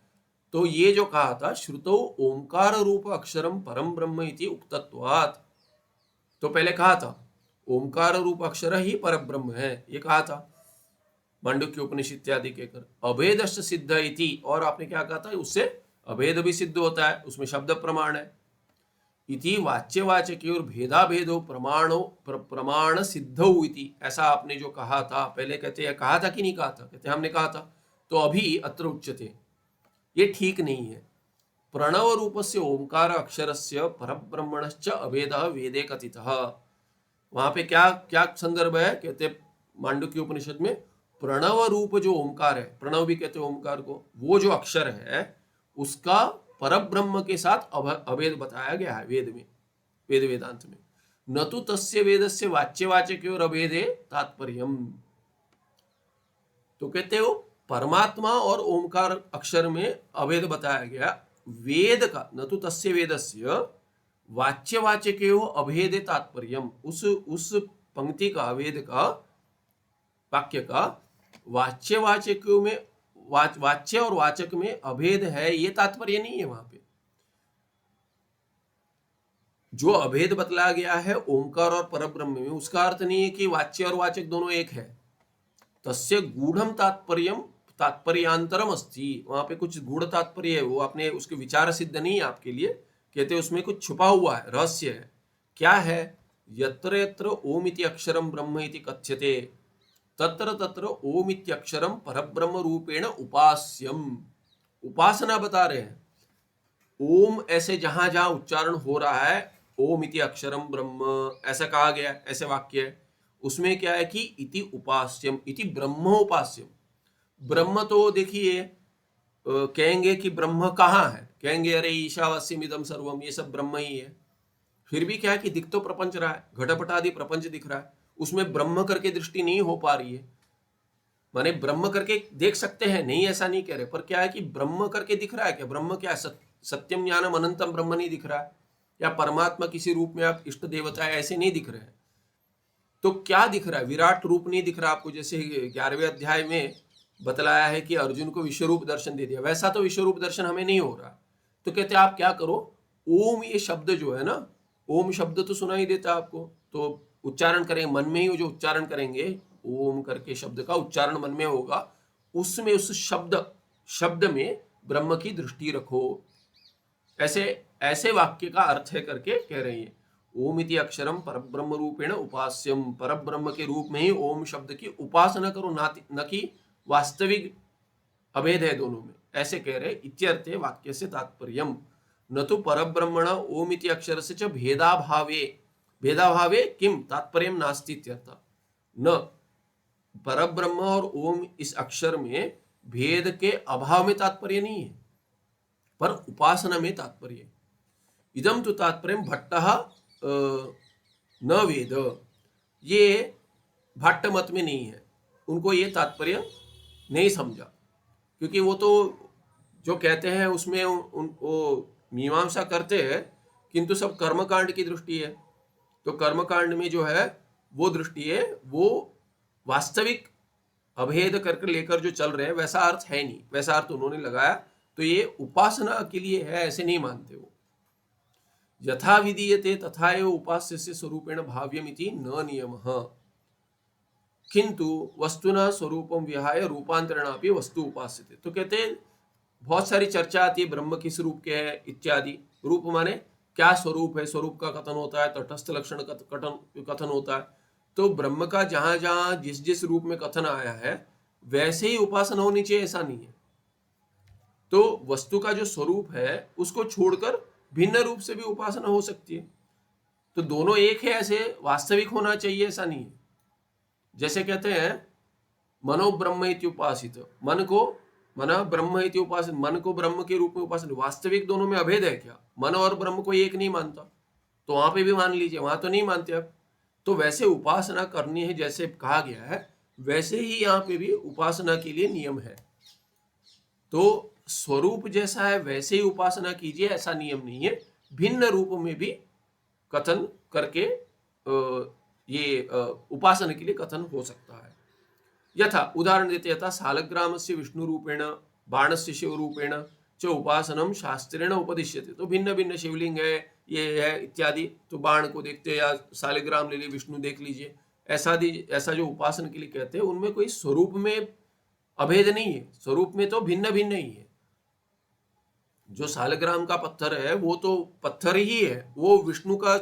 तो ये जो कहा था श्रुतो ओंकार रूप अक्षरम परम ब्रह्म इति उक्तत्वात्, तो पहले कहा था ओंकार रूप अक्षर ही पर ब्रह्म है, ये कहा था मांडुक्य उपनिषद इत्यादि के कर। अभेदश्च सिद्ध इति, और आपने क्या कहा था, उससे अभेद भी सिद्ध होता है, उसमें शब्द प्रमाण है। इति वाच्यवाचक और भेदा भेदो प्रमाण सिद्धौ इति, ऐसा आपने जो कहा था पहले, कहते हैं कहा था कि नहीं कहा था, कहते हमने कहा था। तो अभी अत्र उच्यते, ये ठीक नहीं है। प्रणव रूपस्य ओंकार अक्षरस्य परब्रह्मणश्च अभेद वेदे कथितः। वहां पे क्या क्या संदर्भ है, कहते मांडुक्य उपनिषद में प्रणव रूप जो ओंकार है, प्रणव भी कहते हैं ओंकार को, वो जो अक्षर है उसका परब्रह्म के साथ अभेद बताया गया है वेद में, वेदांत में। न तो तस्य वेदस्य वाच्यवाचक और अभेदे तात्पर्यम। तो कहते हो परमात्मा और ओंकार अक्षर में अभेद बताया गया, वेद का न तो तस्य वेदस्य वाच्यवाचक अभेदे तात्पर्यम, उस पंक्ति का, वेद का वाक्य का वाच्यवाचक में, वाच्य और वाचक में अभेद है, ये तात्पर्य नहीं है। वहां पे जो अभेद बतलाया गया है ओंकार और परब्रह्म में, उसका अर्थ नहीं है कि वाच्य और वाचक दोनों एक है। तस्य गूढ़म तात्पर्यम तात्पर्यांतरम अस्ति, वहां पे कुछ गूढ़ तात्पर्य है, वो आपने उसके विचार सिद्ध नहीं है आपके लिए, कहते उसमें कुछ छुपा हुआ है, रहस्य है। क्या है, यत्र यत्र ओम इति अक्षरम ब्रह्म इति कथ्यते तत्र तत्र ओम इत्यक्षरम परब्रह्म रूपेण उपास्यम। उपासना बता रहे हैं, ओम ऐसे जहां जहां उच्चारण हो रहा है, ओम इति अक्षरम ब्रह्म ऐसा कहा गया, ऐसे वाक्य है, उसमें क्या है कि इति उपास्यम, इति ब्रह्मोपास्यम। ब्रह्म तो देखिए कहेंगे कि ब्रह्म कहाँ है, कहेंगे अरे ईशावास्यम इदम सर्वम, ये सब ब्रह्म ही है। फिर भी क्या है कि दिख तो प्रपंच रहा है, घटपट आदि प्रपंच दिख रहा है, उसमें ब्रह्म करके दृष्टि नहीं हो पा रही है। माने ब्रह्म करके देख सकते हैं, नहीं ऐसा नहीं कह रहे, पर क्या है कि ब्रह्म करके दिख रहा है क्या, ब्रह्म क्या है, सत्यम ज्ञानम अनंतम ब्रह्म नहीं दिख रहा है, या परमात्मा किसी रूप में आप इष्ट देवता है ऐसे नहीं दिख रहे हैं। तो क्या दिख रहा है, विराट रूप नहीं दिख रहा आपको, जैसे 11वें अध्याय में बतलाया है कि अर्जुन को विश्वरूप दर्शन दे दिया, वैसा तो विश्वरूप दर्शन हमें नहीं हो रहा। तो कहते हैं आप क्या करो, ओम ये शब्द जो है ना, ओम शब्द तो सुनाई देता आपको, तो उच्चारण करेंगे मन में ही, जो उच्चारण करेंगे ओम करके शब्द का उच्चारण मन में होगा, उसमें उस शब्द में ब्रह्म की दृष्टि रखो। ऐसे ऐसे वाक्य का अर्थ है करके कह रही है, ओम इति अक्षरम परब्रह्म रूपेण उपास्यम, परब्रह्म के रूप में ही ओम शब्द की उपासना करो, न कि वास्तविक अभेद है दोनों में, ऐसे कह रहे। इत्यर्थे वाक्य से तात्पर्यम न तो परब्रह्मण ओम इति अक्षर से च भेदाभावे किम तात्पर्यम नास्ति इत्यर्थ। न परब्रह्म और ओम इस अक्षर में भेद के अभाव में तात्पर्य नहीं है, पर उपासना में तात्पर्य। इदम तो तात्पर्य भट्टः न वेद, ये भट्ट मत में नहीं है, उनको ये तात्पर्य नहीं समझा, क्योंकि वो तो जो कहते हैं उसमें वो मीमांसा करते हैं, किंतु सब कर्मकांड की दृष्टि है। तो कर्मकांड में जो है वो दृष्टि है, वो वास्तविक अभेद करके लेकर जो चल रहे हैं वैसा अर्थ है नहीं, वैसा अर्थ उन्होंने लगाया। तो ये उपासना के लिए है ऐसे नहीं मानते वो। यथा विधीयते तथा एव उपास्यस्य स्वरूपेण भाव्यमिति न नियमः, किंतु वस्तुना स्वरूपम विहाय रूपांतरणापि वस्तु उपास्यते। तो कहते हैं बहुत सारी चर्चा आती है ब्रह्म किस रूप के है इत्यादि। रूप माने क्या स्वरूप है, स्वरूप का कथन होता है, तटस्थ लक्षण का कथन होता है। तो ब्रह्म का जहां जहां जिस जिस रूप में कथन आया है वैसे ही उपासना होनी चाहिए, ऐसा नहीं है। तो वस्तु का जो स्वरूप है उसको छोड़कर भिन्न रूप से भी उपासना हो सकती है। तो दोनों एक है ऐसे वास्तविक होना चाहिए, ऐसा नहीं है। जैसे कहते हैं मनो ब्रह्म इति उपासित, मन को मन ब्रह्म इति उपासित, मन को ब्रह्म के रूप में उपासना। वास्तविक दोनों में अभेद है क्या? मन और ब्रह्म को एक नहीं मानता, तो वहां पे भी मान लीजिए, वहां तो नहीं मानते आप। तो वैसे उपासना करनी है जैसे कहा गया है, वैसे ही यहाँ पे भी उपासना के लिए नियम है। तो स्वरूप जैसा है वैसे ही उपासना कीजिए, ऐसा नियम नहीं है। भिन्न रूप में भी कथन करके ये उपासना के लिए कथन हो सकता है। यथा उदाहरण देते, यथा सालग्रामस्य विष्णु रूपेण बाणस्य शिव रूपेण च उपासनम शास्त्रेण उपदिश्यते। तो भिन्न भिन्न शिवलिंग है, ये है इत्यादि। तो बाण को देखते या सालग्राम ले लीजिए, विष्णु देख लीजिए, ऐसा जो उपासना के लिए कहते हैं उनमें कोई स्वरूप में अभेद नहीं है, स्वरूप में तो भिन्न भिन्न ही है। जो सालग्राम का पत्थर है वो तो पत्थर ही है, वो विष्णु का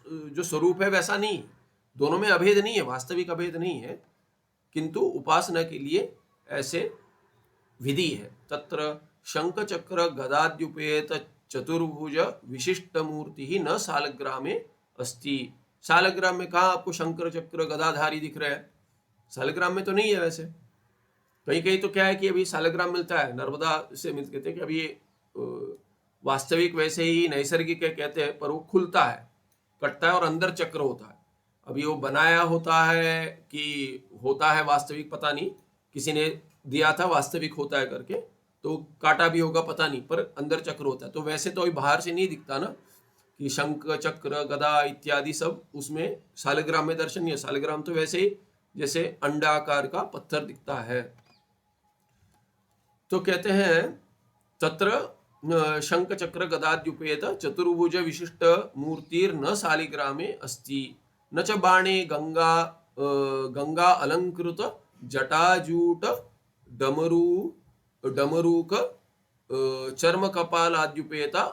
जो स्वरूप है वैसा नहीं है। दोनों में अभेद नहीं है, वास्तविक अभेद नहीं है, किंतु उपासना के लिए ऐसे विधि है। तत्र शंख चक्र गदाद्युपेत चतुर्भुज विशिष्ट मूर्ति ही न सालग्रामे अस्ति। सालग्राम में कहा आपको शंकर चक्र गदाधारी दिख रहे हैं? सालग्राम में तो नहीं है। वैसे कहीं कहीं तो क्या है कि अभी सालग्राम मिलता है, नर्मदा से मिल, कहते हैं कि अभी वास्तविक वैसे ही नैसर्गिक है कहते हैं, पर वो खुलता है, कटता है और अंदर चक्र होता है। अभी वो बनाया होता है कि होता है वास्तविक पता नहीं, किसी ने दिया था वास्तविक होता है करके, तो काटा भी होगा पता नहीं, पर अंदर चक्र होता है। तो वैसे तो अभी बाहर से नहीं दिखता ना कि शंख चक्र गदा इत्यादि सब उसमें सालग्राम में दर्शनीय है। सालग्राम तो वैसे ही जैसे अंडाकार का पत्थर दिखता है। तो कहते हैं तत्र शंख चक्र गदाद्युपेत चतुर्भुज विशिष्ट मूर्तिर न सालिग्रामे अस्ति, न च बाणे गंगा अलंकृत जटाजूट डमरूक चर्म कपालाद्युपेता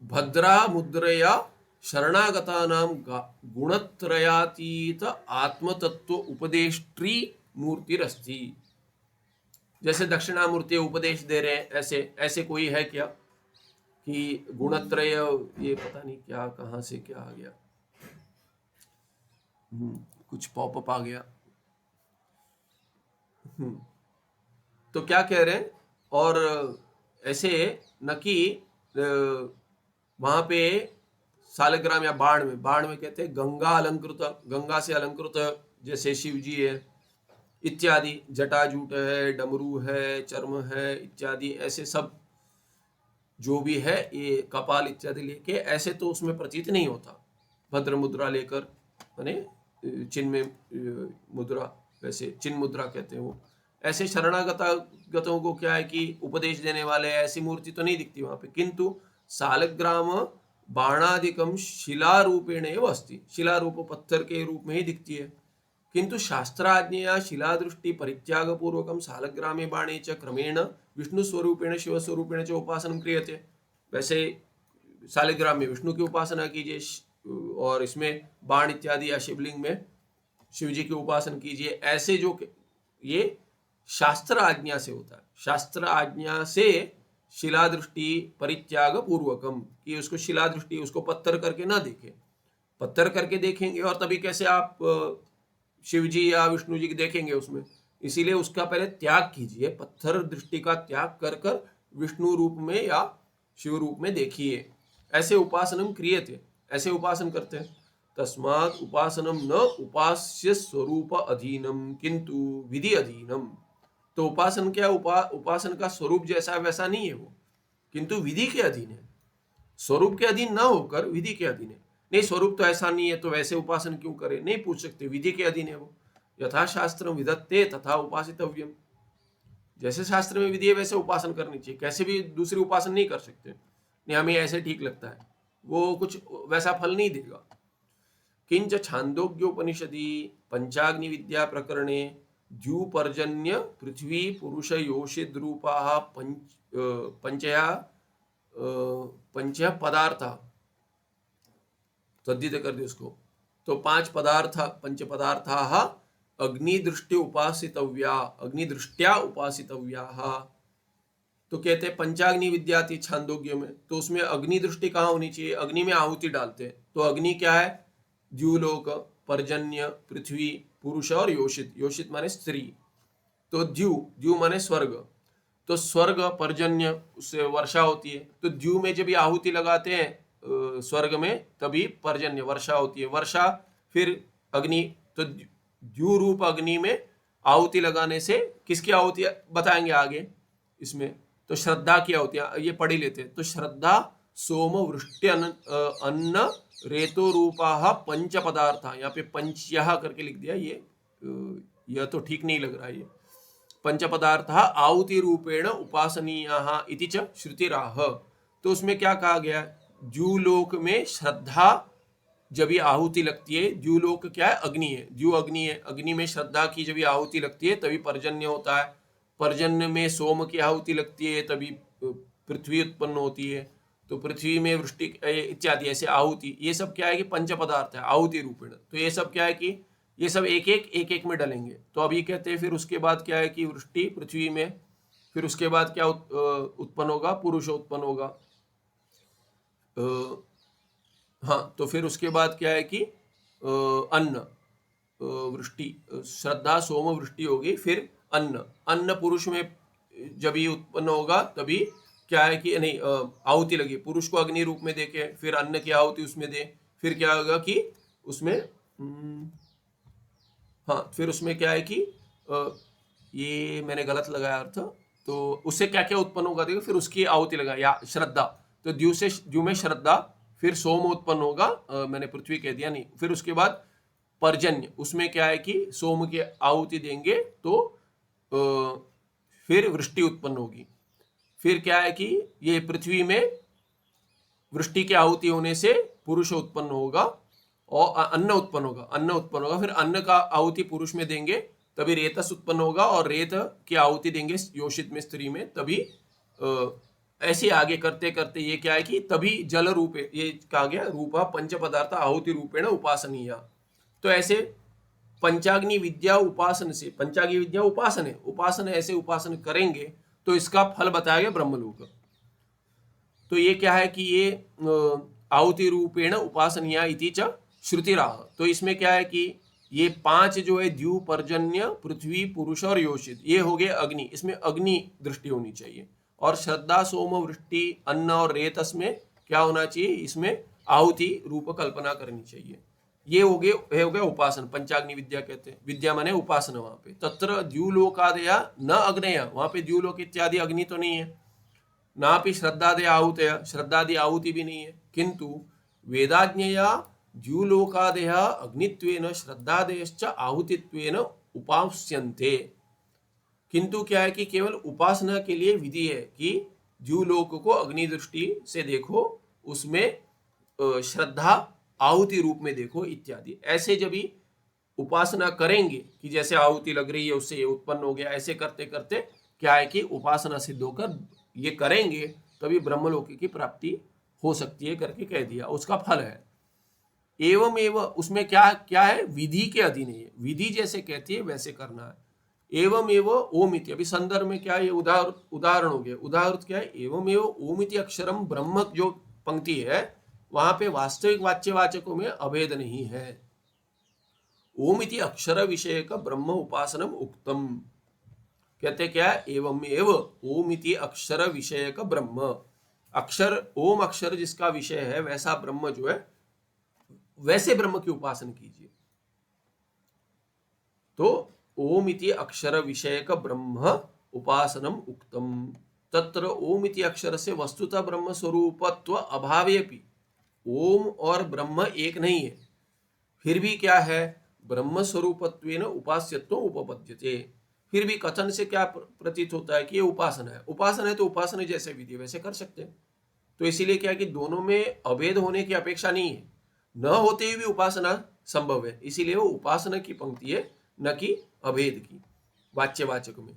भद्रा मुद्रया शरणागतानां गुणत्रयातीत आत्मतत्व उपदेष्ट्री मूर्तिरस्ति। जैसे दक्षिणामूर्ति उपदेश दे रहे हैं, ऐसे कोई है क्या कि गुणत्रय, ये पता नहीं क्या कहाँ से क्या आ गया, कुछ पॉपअप आ गया। तो क्या कह रहे हैं, और ऐसे न कि वहां पे सालग्राम या बाण में कहते हैं गंगा अलंकृत, गंगा से अलंकृत जैसे शिव जी है इत्यादि, जटाजूट है, डमरू है, चर्म है इत्यादि, ऐसे सब जो भी है ये कपाल इत्यादि लेके, ऐसे तो उसमें प्रतीत नहीं होता। भद्र मुद्रा लेकर, माने चिन्ह में मुद्रा, वैसे चिन्ह मुद्रा कहते हैं वो। ऐसे शरणागतों को क्या है कि उपदेश देने वाले ऐसी मूर्ति तो नहीं दिखती वहां पे, किंतु सालग्राम बाणादिकम शिला रूपेण एव अस्ति, शिला रूप पत्थर के रूप में ही दिखती है। किंतु शास्त्राज्ञया शिला दृष्टि परित्याग पूर्वकम सालग्रामे बाणे च क्रमेण विष्णु स्वरूपेण शिव स्वरूपेण च उपासना क्रियते। वैसे सालग्राम में विष्णु की उपासना कीजिए, और इसमें बाण इत्यादि या शिवलिंग में शिव जी की उपासना कीजिए। ऐसे जो ये शास्त्र आज्ञा से होता है, शास्त्र आज्ञा से शिला दृष्टि परित्याग पूर्वकम, कि उसको शिला दृष्टि, उसको पत्थर करके ना देखें। पत्थर करके देखेंगे और तभी कैसे आप शिव जी या विष्णु जी की देखेंगे उसमें, इसीलिए उसका पहले त्याग कीजिए, पत्थर दृष्टि का त्याग कर कर विष्णु रूप में या शिव रूप में देखिए। ऐसे उपासनम क्रियते, ऐसे उपासन करते हैं। तस्मात् उपासनम न उपास्य स्वरूप अधीनम किंतु विधि अधीनम। तो उपासन क्या, उपासन का स्वरूप जैसा वैसा नहीं है वो, किंतु विधि के अधीन है। स्वरूप के अधीन ना होकर विधि के अधीन है। नहीं स्वरूप तो ऐसा नहीं है तो वैसे उपासन क्यों करे, नहीं पूछ सकते, विधि के अधीन है वो। यथा शास्त्र विधत्ते तथा उपासितव्यम, जैसे शास्त्र में विधि है वैसे उपासन करनी चाहिए, कैसे भी दूसरी उपासन नहीं कर सकते, नहीं हमें ऐसे ठीक लगता है, वो कुछ वैसा फल नहीं देगा। किंच छांदोग्योपनिषदि पंचाग्नि विद्या प्रकरणे द्युपर्जन्य पृथ्वी पुरुष योषित रूपा पंचया पंच पदार्थ, तद्धित कर दे उसको, तो 5 पदार्थ, पंच पदार्था अग्निदृष्टि उपासितव्या, अग्निदृष्ट्या उपासितव्या। तो कहते हैं पंचाग्नि विद्या थी छांदोग्य में, तो उसमें अग्नि दृष्टि कहाँ होनी चाहिए, अग्नि में आहुति डालते हैं, तो अग्नि क्या है, द्युलोक, पर्जन्य, पृथ्वी, पुरुष और योषित, योषित माने स्त्री, तो द्यु, द्यु माने स्वर्ग, तो स्वर्ग पर्जन्य उससे वर्षा होती है, तो द्यु में जब आहुति लगाते हैं स्वर्ग में तभी पर्जन्य वर्षा होती है, वर्षा फिर अग्नि, तो द्यु रूप अग्नि में आहुति लगाने से किसकी आहुति बताएंगे आगे इसमें, तो श्रद्धा की आहुति, ये पढ़ ही लेते हैं, तो श्रद्धा सोम वृष्टि अन्न रेतो रूपा पंच पदार्थ, यहाँ पे पंचयः करके लिख दिया, यह तो ठीक नहीं लग रहा है, ये पंच पदार्थ आहुति रूपेण उपासनीयाः इति च श्रुतिराह। तो उसमें क्या कहा गया, द्युलोक में श्रद्धा जब ये आहुति लगती है, द्युलोक क्या है, अग्नि है, द्यु अग्नि है, अग्नि में श्रद्धा की जब ये आहुति लगती है तभी पर्जन्य होता है, पर्जन्य में सोम की आहुति लगती है तभी पृथ्वी उत्पन्न होती है, तो पृथ्वी में वृष्टि इत्यादि ऐसे आहुति, ये सब क्या है कि पंच पदार्थ है आहुति रूपेण, तो ये सब क्या है कि ये सब एक एक में डलेंगे। तो अभी कहते हैं फिर उसके बाद क्या है कि वृष्टि पृथ्वी में, फिर उसके बाद क्या उत्पन्न होगा, पुरुष उत्पन्न होगा, हाँ, तो फिर उसके बाद क्या है कि अन्न, वृष्टि, श्रद्धा सोम वृष्टि होगी, फिर अन्न, अन्न पुरुष में जब ये उत्पन्न होगा तभी क्या है कि नहीं आहुति लगी, पुरुष को अग्नि रूप में देखे, फिर अन्न की आहुति उसमें दे, फिर क्या होगा कि उसमें हाँ, फिर उसमें क्या है कि ये मैंने गलत लगाया अर्थ, तो उससे क्या क्या उत्पन्न होगा देखो, फिर उसकी आहुति लगा या श्रद्धा, तो द्यु से, द्यु में श्रद्धा, फिर सोम उत्पन्न होगा, मैंने पृथ्वी कह दिया नहीं, फिर उसके बाद पर्जन्य, उसमें क्या है कि सोम की आहुति देंगे तो फिर वृष्टि उत्पन्न होगी, फिर क्या है कि ये पृथ्वी में वृष्टि की आहुति होने से पुरुष उत्पन्न होगा और अन्न उत्पन्न होगा, अन्न उत्पन्न होगा, फिर अन्न का आहुति पुरुष में देंगे तभी रेतस उत्पन्न होगा, और रेत की आहुति देंगे योषित में स्त्री में तभी ऐसे आगे करते करते ये क्या है कि तभी जल रूपे, ये कहा गया रूपा पंच पदार्थ आहुति रूपेण उपासनीय। तो ऐसे पंचाग्नि विद्या उपासन से, पंचाग्नि विद्या उपासन है, उपासन ऐसे उपासन करेंगे तो इसका फल बताया गया ब्रह्मलोक। तो ये क्या है कि ये आहुति रूपेण उपासनीय इति च श्रुतिराह। तो इसमें क्या है कि ये 5 जो है द्यु पर्जन्य पृथ्वी पुरुष और योषित, ये हो गए अग्नि, इसमें अग्नि दृष्टि होनी चाहिए, और श्रद्धा सोम वृष्टि अन्न और रेतस में क्या होना चाहिए, इसमें आहुति रूप कल्पना करनी चाहिए। ये हो गया उपासन, पंचाग्नि विद्या कहते हैं, विद्या माने उपासना। वहां पे तत्र द्युलोकादया न अग्नय, वहां पे द्युलोक इत्यादि अग्नि तो नहीं है, ना भी श्रद्धादय आहुतया, श्रद्धादि आहुति भी नहीं है, किंतु वेदाज्ञया द्युलोकादय अग्नित्वेन श्रद्धादयश्च आहुतित्वेन उपास्यन्ते। किंतु क्या है कि केवल उपासना के लिए विधि है कि द्युलोक को अग्नि दृष्टि से देखो, उसमें श्रद्धा आहुति रूप में देखो इत्यादि। ऐसे जब भी उपासना करेंगे कि जैसे आहुति लग रही है उससे ये उत्पन्न हो गया, ऐसे करते करते क्या है कि उपासना सिद्ध होकर ये करेंगे तभी ब्रह्मलोक की प्राप्ति हो सकती है करके कह दिया, उसका फल है। एवं एवं उसमें क्या क्या है, विधि के अधीन है, विधि जैसे कहती है वैसे करना है। एवं एवं ओम इति, अभी संदर्भ में क्या है, ये उदाहरण हो गया, उदाहरण क्या है, एवं एवं ओम इति अक्षरम ब्रह्म जो पंक्ति है वहां पे वास्तविक वाच्यवाचकों में अभेद नहीं है। ओम इति अक्षर विषय का ब्रह्म उपासनम उक्तम, कहते क्या है, एवं एवं ओम इति अक्षर विषय का ब्रह्म, अक्षर ओम अक्षर जिसका विषय है वैसा ब्रह्म जो है वैसे ब्रह्म की उपासना कीजिए। तो ओम इति अक्षर विषय का ब्रह्म उपासनम उक्तम, तत्र ओम इति अक्षर से वस्तुतः ब्रह्म स्वरूपत्व अभावेपि, ओम और ब्रह्म एक नहीं है, फिर भी क्या है, ब्रह्म स्वरूपत्वेन उपास्यत्व उपपद्यते, फिर भी कथन से क्या प्रतीत होता है कि ये उपासना है। उपासना है तो उपासना जैसे विधि वैसे कर सकते हैं। तो इसीलिए क्या है कि दोनों में अभेद होने की अपेक्षा नहीं है, न होते हुए भी उपासना संभव है, इसीलिए वो उपासना की पंक्ति है, न कि अभेद की। वाच्यवाचक में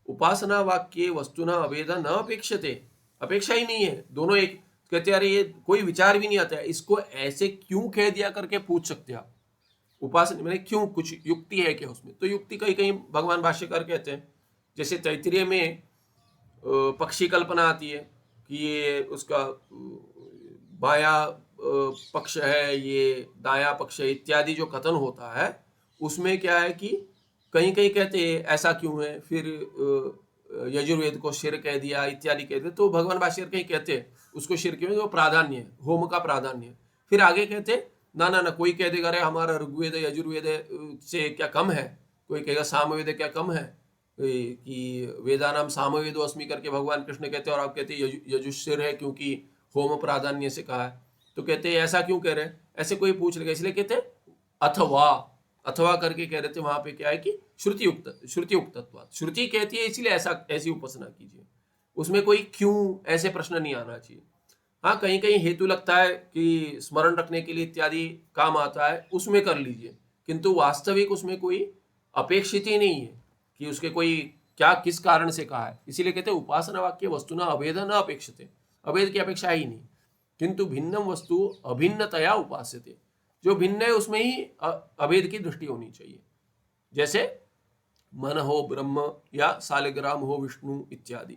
उपासना वाक्य वस्तुना अभेद न अपेक्षते, अपेक्षा ही नहीं है, दोनों एक। कहते यार ये कोई विचार भी नहीं आता है, इसको ऐसे क्यों कह दिया करके पूछ सकते आप। उपासना मैंने क्यों, कुछ युक्ति है क्या उसमें, तो युक्ति कहीं कहीं भगवान भाष्यकार कहते हैं, जैसे तैत्तिरीय में पक्षी कल्पना आती है कि ये उसका बाया पक्ष है, ये दाया पक्ष है, इत्यादि जो कथन होता है उसमें क्या है कि कहीं कहीं कहते हैं ऐसा क्यों है, फिर यजुर्वेद को शिर कह दिया इत्यादि कहते, तो भगवान भाष्यकार कहीं कहते हैं उसको शिर क्यों, वो प्राधान्य है, होम का प्राधान्य है। फिर आगे कहते ना ना ना, कोई कह देगा अरे हमारा ऋग्वेद यजुर्वेद से क्या कम है, कोई कहेगा सामवेद क्या कम है, कि वेदानाम सामवेदो अस्मि करके भगवान कृष्ण कहते हैं और आप कहते हैं यजुशिर है क्योंकि होम प्राधान्य से कहा है। तो कहते हैं ऐसा क्यों कह रहे हैं, ऐसे कोई पूछ लेगा, इसलिए कहते हैं अथवा, अथवा करके कह रहे थे। वहां पे क्या है कि श्रुति उक्तत्वात्, श्रुति कहती है इसलिए ऐसा, ऐसी उपासना कीजिए, उसमें कोई क्यों ऐसे प्रश्न नहीं आना चाहिए। हाँ कहीं कहीं हेतु लगता है कि स्मरण रखने के लिए इत्यादि काम आता है, उसमें कर लीजिए, किंतु वास्तविक उसमें कोई अपेक्षित ही नहीं है कि उसके कोई क्या किस कारण से कहा है। इसीलिए कहते हैं उपासना वाक्य वस्तुना अभेद न अपेक्षते, अभेद की अपेक्षा ही नहीं, किंतु भिन्नम वस्तु अभिन्नतया उपास्यते, जो भिन्न है उसमें ही अभेद की दृष्टि होनी चाहिए। जैसे मन हो ब्रह्म या सालिग्राम हो विष्णु इत्यादि।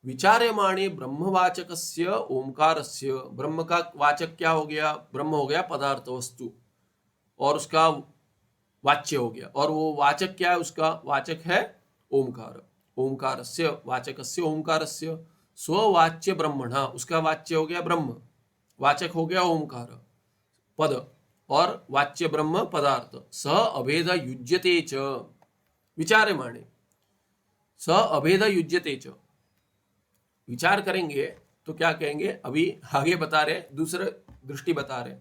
विचार्यमाणे ब्रह्मवाचकस्य ओंकारस्य, ब्रह्म का वाचक क्या हो गया, ब्रह्म हो गया पदार्थ वस्तु, और उसका वाच्य हो गया, और वो वाचक क्या है, उसका वाचक है ओंकार, ओंकारस्य वाचकस्य ओंकारस्य, स्ववाच्य ब्रह्मणा, उसका वाच्य हो गया ब्रह्म, वाचक हो गया ओंकार पद, और वाच्य ब्रह्म पदार्थ, स अभेद युज्यते च, विचार्यमाणे स अभेद युज्यते च, विचार करेंगे तो क्या कहेंगे, अभी आगे बता रहे, दूसरा दृष्टि बता रहे,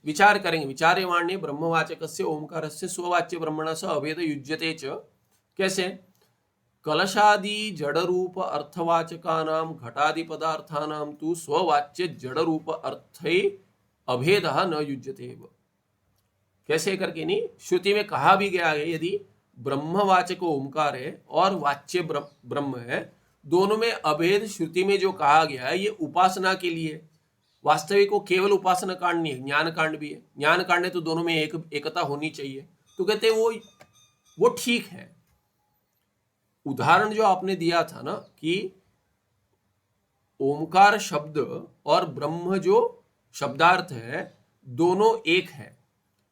विचार करेंगे, विचार्यमाण्य ब्रह्मवाचकस्य ओंकारस्य स्ववाच्य ब्रह्मणा स अभेद युज्यते च, कैसे, कलशादि जड़ रूप अर्थवाचकानां घटादि पदार्थानां तु स्ववाच्य जड़ रूप अर्थै अभेदः न युज्यते। कैसे करके नहीं, श्रुति में कहा भी गया है यदि ब्रह्मवाचक ओंकार है और वाच्य ब्रह्म है, दोनों में अभेद श्रुति में जो कहा गया है ये उपासना के लिए, वास्तविक वो केवल उपासना कांड नहीं है, ज्ञान कांड भी है। ज्ञान कांड है तो दोनों में एकता होनी चाहिए, तो कहते हैं वो ठीक है। उदाहरण जो आपने दिया था ना कि ओंकार शब्द और ब्रह्म जो शब्दार्थ है दोनों एक है,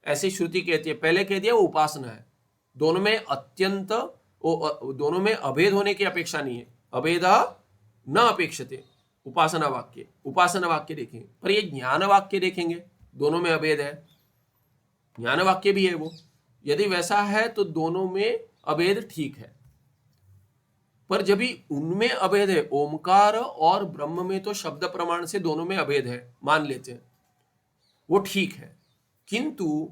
ऐसी श्रुति कहती है। पहले कह दिया वो उपासना है, दोनों में अत्यंत, दोनों में अभेद होने की अपेक्षा नहीं है, अभेद न अपेक्षते, उपासना वाक्य देखेंगे। पर ये ज्ञान वाक्य देखेंगे, दोनों में अभेद है, ज्ञान वाक्य भी है वो, यदि वैसा है तो दोनों में अभेद ठीक है। पर जब भी उनमें अभेद है, ओमकार और ब्रह्म में तो शब्द प्रमाण से दोनों में अभेद है मान लेते हैं, वो ठीक है, किंतु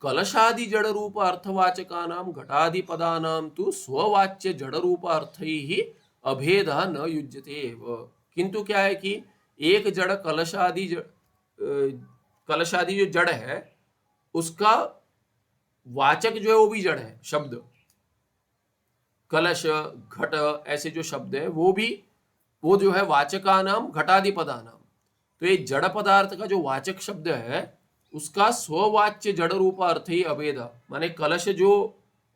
कलशादि जड़ रूप अर्थवाचकानां घटादि पदानां तु स्ववाच्य जड़ रूप अर्थैः अभेदः न युज्यते एव। किंतु क्या है कि एक जड़ कलशादि जो जड़ है उसका वाचक जो है वो भी जड़ है, शब्द कलश घट ऐसे जो शब्द है वो जो है वाचकानाम घटादि पदानाम, तो ये जड़ पदार्थ का जो वाचक शब्द है उसका स्ववाच्य जड़ रूप अर्थ ही अभेद, माने कलश जो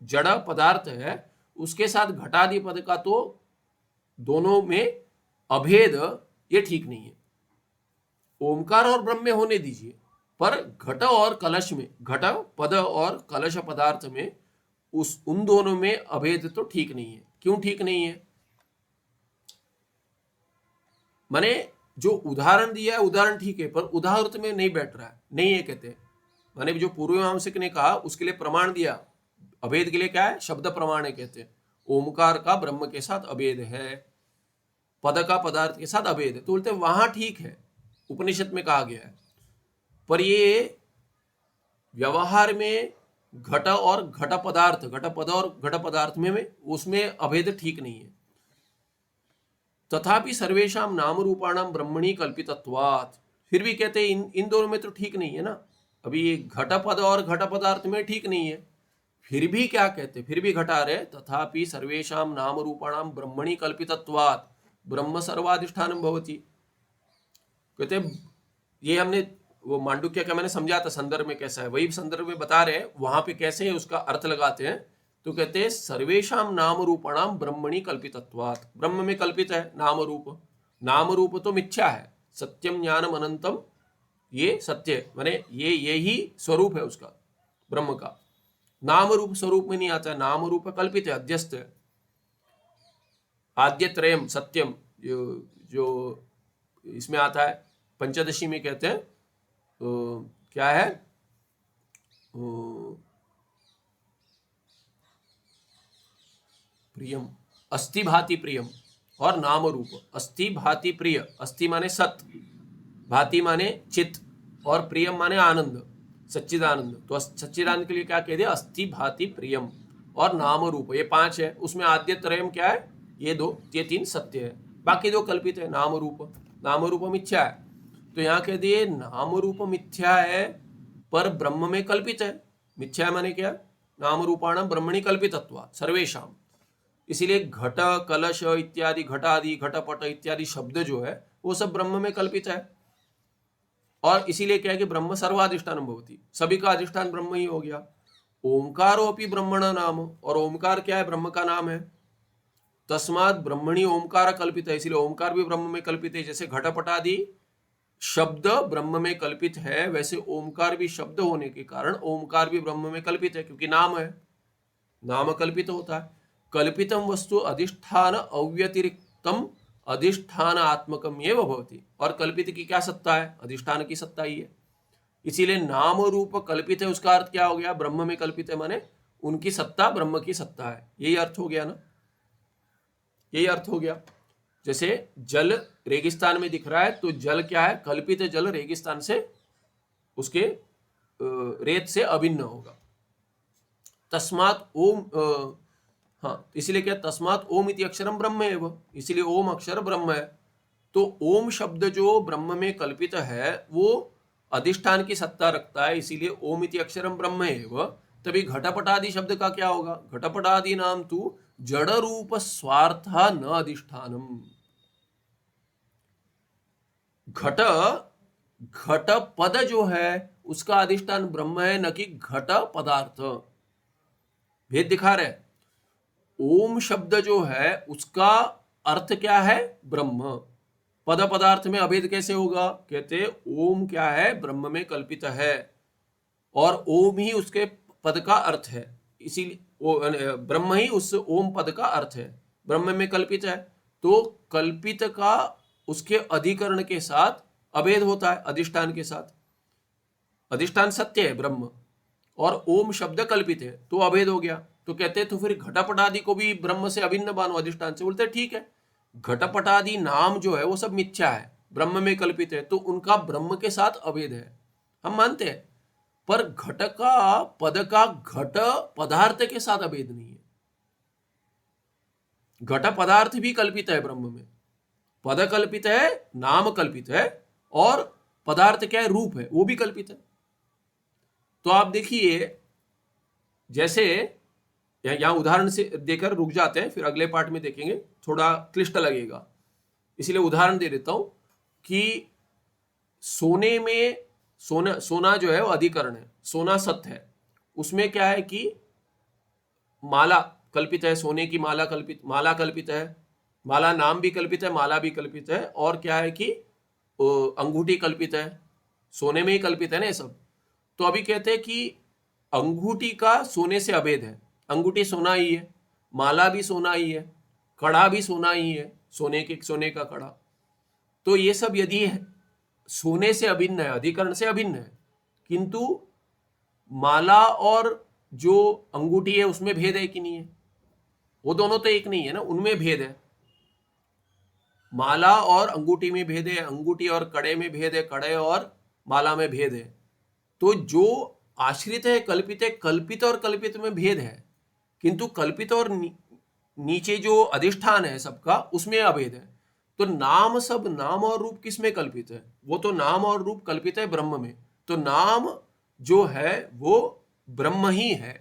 जड़ पदार्थ है उसके साथ घटादि पद का तो दोनों में अभेद, ये ठीक नहीं है। ओमकार और ब्रह्म में होने दीजिए, पर घट और कलश में, घट पद और कलश पदार्थ में उन दोनों में अभेद तो ठीक नहीं है। क्यों ठीक नहीं है, माने जो उदाहरण दिया है उदाहरण ठीक है, पर उदाहरण में नहीं बैठ रहा है, नहीं है कहते। माने जो पूर्वमीमांसक ने कहा उसके लिए प्रमाण दिया, अभेद के लिए क्या है, शब्द प्रमाण है, कहते हैं ओमकार का ब्रह्म के साथ अभेद है, पद का पदार्थ के साथ अभेद है, तो बोलते वहां ठीक है, उपनिषद में कहा गया है। पर ये व्यवहार में घट और घट पदार्थ, घट पद और घट पदार्थ में उसमें अभेद ठीक नहीं है। तथापि सर्वेषां नाम रूपाणाम ब्रह्मणि कल्पितत्वात्, फिर भी कहते हैं इन दोनों में तो ठीक नहीं है ना। अभी घट पद और घट पदार्थ में ठीक नहीं है, फिर भी क्या कहते, फिर भी घटा रहे, तथापि सर्वेषां नाम रूपाणाम ब्रह्मणि कल्पितत्वात् ब्रह्म सर्वाधिष्ठानम भवति। कहते ये हमने वो मांडुक्य का मैंने समझा था संदर्भ में कैसा है, वही संदर्भ में बता रहे हैं, वहां पे कैसे उसका अर्थ लगाते हैं। तो कहते हैं सर्वेषाम नाम रूपाणाम ब्रह्मणि कल्पितत्वात्, ब्रह्म में कल्पित है नाम रूप। नाम रूप तो मिथ्या है, सत्यम ज्ञानम अनंतम ये सत्य है, माने ये यही स्वरूप है उसका, ब्रह्म का। नाम रूप स्वरूप में नहीं आता है, नाम रूप कल्पित है, अध्यस्त है। आद्य त्रयम सत्यम जो इसमें आता है पंचदशी में कहते हैं, तो क्या है, प्रियम अस्ति भाति प्रियम और नाम रूप। अस्ति भाति प्रिय, अस्ति माने सत्य, भाति माने चित, और प्रियम माने आनंद, सच्चिदानंद। तो सच्चिदानंद के लिए क्या कह दिया, अस्ति भाति प्रियम और नाम रूप, ये 5 है। उसमें आद्य त्रयम क्या है, ये 2, ये 3 सत्य है, बाकी 2 कल्पित है। नाम रूप मिथ्या है। तो यहाँ कह दिए नाम रूप मिथ्या है पर ब्रह्म में कल्पित है। मिथ्या माने क्या, नाम रूपाणाम ब्रह्मणि कल्पितत्वात् सर्वेषाम। इसीलिए घट कलश इत्यादि, घटादि घटपट इत्यादि शब्द जो है वो सब ब्रह्म में कल्पित है। और इसीलिए क्या है कि ब्रह्म सर्वाधिष्ठानम भवति, सभी का अधिष्ठान ब्रह्म ही हो गया। ओंकारोपि ब्रह्मण नाम, और ओंकार क्या है, ब्रह्म का नाम है। तस्मात् ब्रह्मणि ओंकार कल्पित है, इसलिए ओंकार भी ब्रह्म में कल्पित है। जैसे घटपटादि शब्द ब्रह्म में कल्पित है, वैसे ओंकार भी शब्द होने के कारण ओंकार भी ब्रह्म में कल्पित है, क्योंकि नाम है, नाम कल्पित होता है। कल्पितम वस्तु अधिष्ठान अव्यतिरिक्तम अधिष्ठान आत्मकम एव भवति, और कल्पित की क्या सत्ता है, अधिष्ठान की सत्ता ही है। इसीलिए नाम रूप कल्पित है, उसका अर्थ क्या हो गया, ब्रह्म में कल्पित है, माने उनकी सत्ता ब्रह्म की सत्ता है। यही अर्थ हो गया ना, यही अर्थ हो गया। जैसे जल रेगिस्तान में दिख रहा है, तो जल क्या है, कल्पित जल रेगिस्तान से, उसके रेत से अभिन्न होगा। तस्मात् ओम, हाँ, इसलिए क्या, तस्मात् ओम इति अक्षरम ब्रह्म एव, इसलिए ओम अक्षर ब्रह्म है। तो ओम शब्द जो ब्रह्म में कल्पित है वो अधिष्ठान की सत्ता रखता है, इसीलिए ओम इति अक्षरम ब्रह्म एव। तभी घटपटादि शब्द का क्या होगा, घटपटादि नाम तू जड़ रूप स्वार्थ न अधिष्ठानम। घट घट पद जो है उसका अधिष्ठान ब्रह्म है, न कि घट पदार्थ। भेद दिखा रहे। ओम शब्द जो है उसका अर्थ क्या है, ब्रह्म। पद पदार्थ में अभेद कैसे होगा, कहते ओम क्या है, ब्रह्म में कल्पित है, और ओम ही उसके पद का अर्थ है, इसीलिए ब्रह्म ही उस ओम पद का अर्थ है, ब्रह्म में कल्पित है। तो कल्पित का उसके अधिकरण के साथ अभेद होता है, अधिष्ठान के साथ। अधिष्ठान सत्य है ब्रह्म, और ओम शब्द कल्पित है, तो अभेद हो गया। तो कहते हैं तो फिर घटपटादि को भी ब्रह्म से अभिन्न मानो, अधिष्ठान से। बोलते ठीक है, घटपटादि नाम जो है वो सब मिथ्या है, ब्रह्म में कल्पित है, तो उनका ब्रह्म के साथ अभेद है, हम मानते हैं। पर घट का पद का घट पदार्थ के साथ अभेद नहीं है। घट पदार्थ भी कल्पित है ब्रह्म में, पद कल्पित है, नाम कल्पित है, और पदार्थ क्या है, रूप है, वो भी कल्पित है। तो आप देखिए, जैसे यहां उदाहरण से देकर रुक जाते हैं, फिर अगले पार्ट में देखेंगे, थोड़ा क्लिष्ट लगेगा, इसलिए उदाहरण दे देता हूं कि सोने में सोना जो है वो अधिकरण है, सोना सत्य है, उसमें क्या है कि माला कल्पित है, सोने की माला कल्पित है, माला नाम भी कल्पित है, माला भी कल्पित है, और क्या है कि अंगूठी कल्पित है, सोने में ही कल्पित है ना ये सब। तो अभी कहते हैं कि अंगूठी का सोने से अभेद है, अंगूठी सोना ही है, माला भी सोना ही है, कड़ा भी सोना ही है, सोने का कड़ा। तो ये सब यदि है सोने से अभिन्न है, अधिकरण से अभिन्न है, किंतु माला और जो अंगूठी है उसमें भेद है कि नहीं है, वो दोनों तो एक नहीं है ना, उनमें भेद है। माला और अंगूठी में भेद है, अंगूठी और कड़े में भेद है, कड़े और माला में भेद है। तो जो आश्रित है, कल्पित और कल्पित में भेद है, किंतु कल्पित और नीचे जो अधिष्ठान है सबका, उसमें अभेद है। तो नाम, सब नाम और रूप किस में कल्पित है? वो तो नाम और रूप कल्पित है ब्रह्म में। तो नाम जो है वो ब्रह्म ही है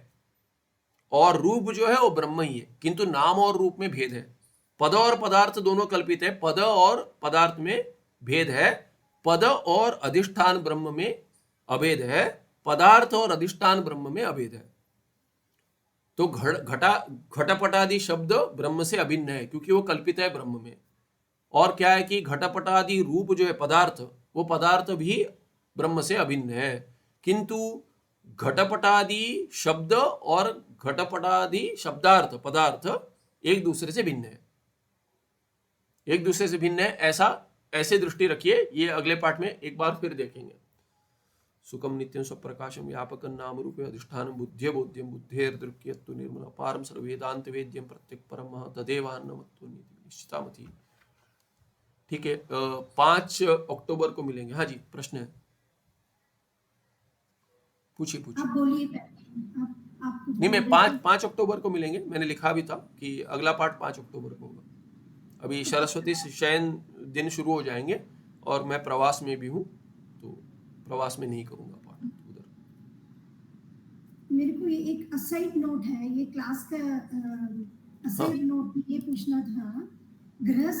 और रूप जो है वो ब्रह्म ही है, किंतु नाम और रूप में भेद है। पद और पदार्थ दोनों कल्पित है, पद और पदार्थ में भेद है। पद और अधिष्ठान ब्रह्म में अभेद है, पदार्थ और अधिष्ठान ब्रह्म में अभेद है। तो घटपटादि शब्द ब्रह्म से अभिन्न है क्योंकि वो कल्पित है ब्रह्म में। और क्या है कि घटपटादि रूप जो है पदार्थ, वो पदार्थ भी ब्रह्म से अभिन्न है, किंतु घटपटादि शब्द और घटपटादि शब्दार्थ पदार्थ एक दूसरे से भिन्न है, एक दूसरे से भिन्न है। ऐसे दृष्टि रखिए। ये अगले पाठ में एक बार फिर देखेंगे। सुखम नित्यं स्वप्रकाशम व्यापकं नाम रूपे अधिष्ठानं बुद्ध्य बोध्यं बुद्धेर्दृक्यत्तु निर्मल पारम सर्ववेदांत वेद्यं प्रत्यक परम तदेवान्नमत्तो निश्चितामति। ठीक है, 5 अक्टूबर को मिलेंगे। हाँ जी, प्रश्न है, पूछिए। आप बोलिए पहले, आप कुछ नहीं, मैं बोल रहे थे। 5 अक्टूबर को मिलेंगे। मैंने लिखा भी था कि अगला पाठ 5 अक्टूबर को होगा। अभी सरस्वती शयन दिन शुरू हो जाएंगे और मैं प्रवास में भी हूँ, तो प्रवास में नहीं करूँगा पाठ उधर। मेरे को ये एक असाइड नोट है, ये क्लास का असाइड नोट ये पूछना था। गृह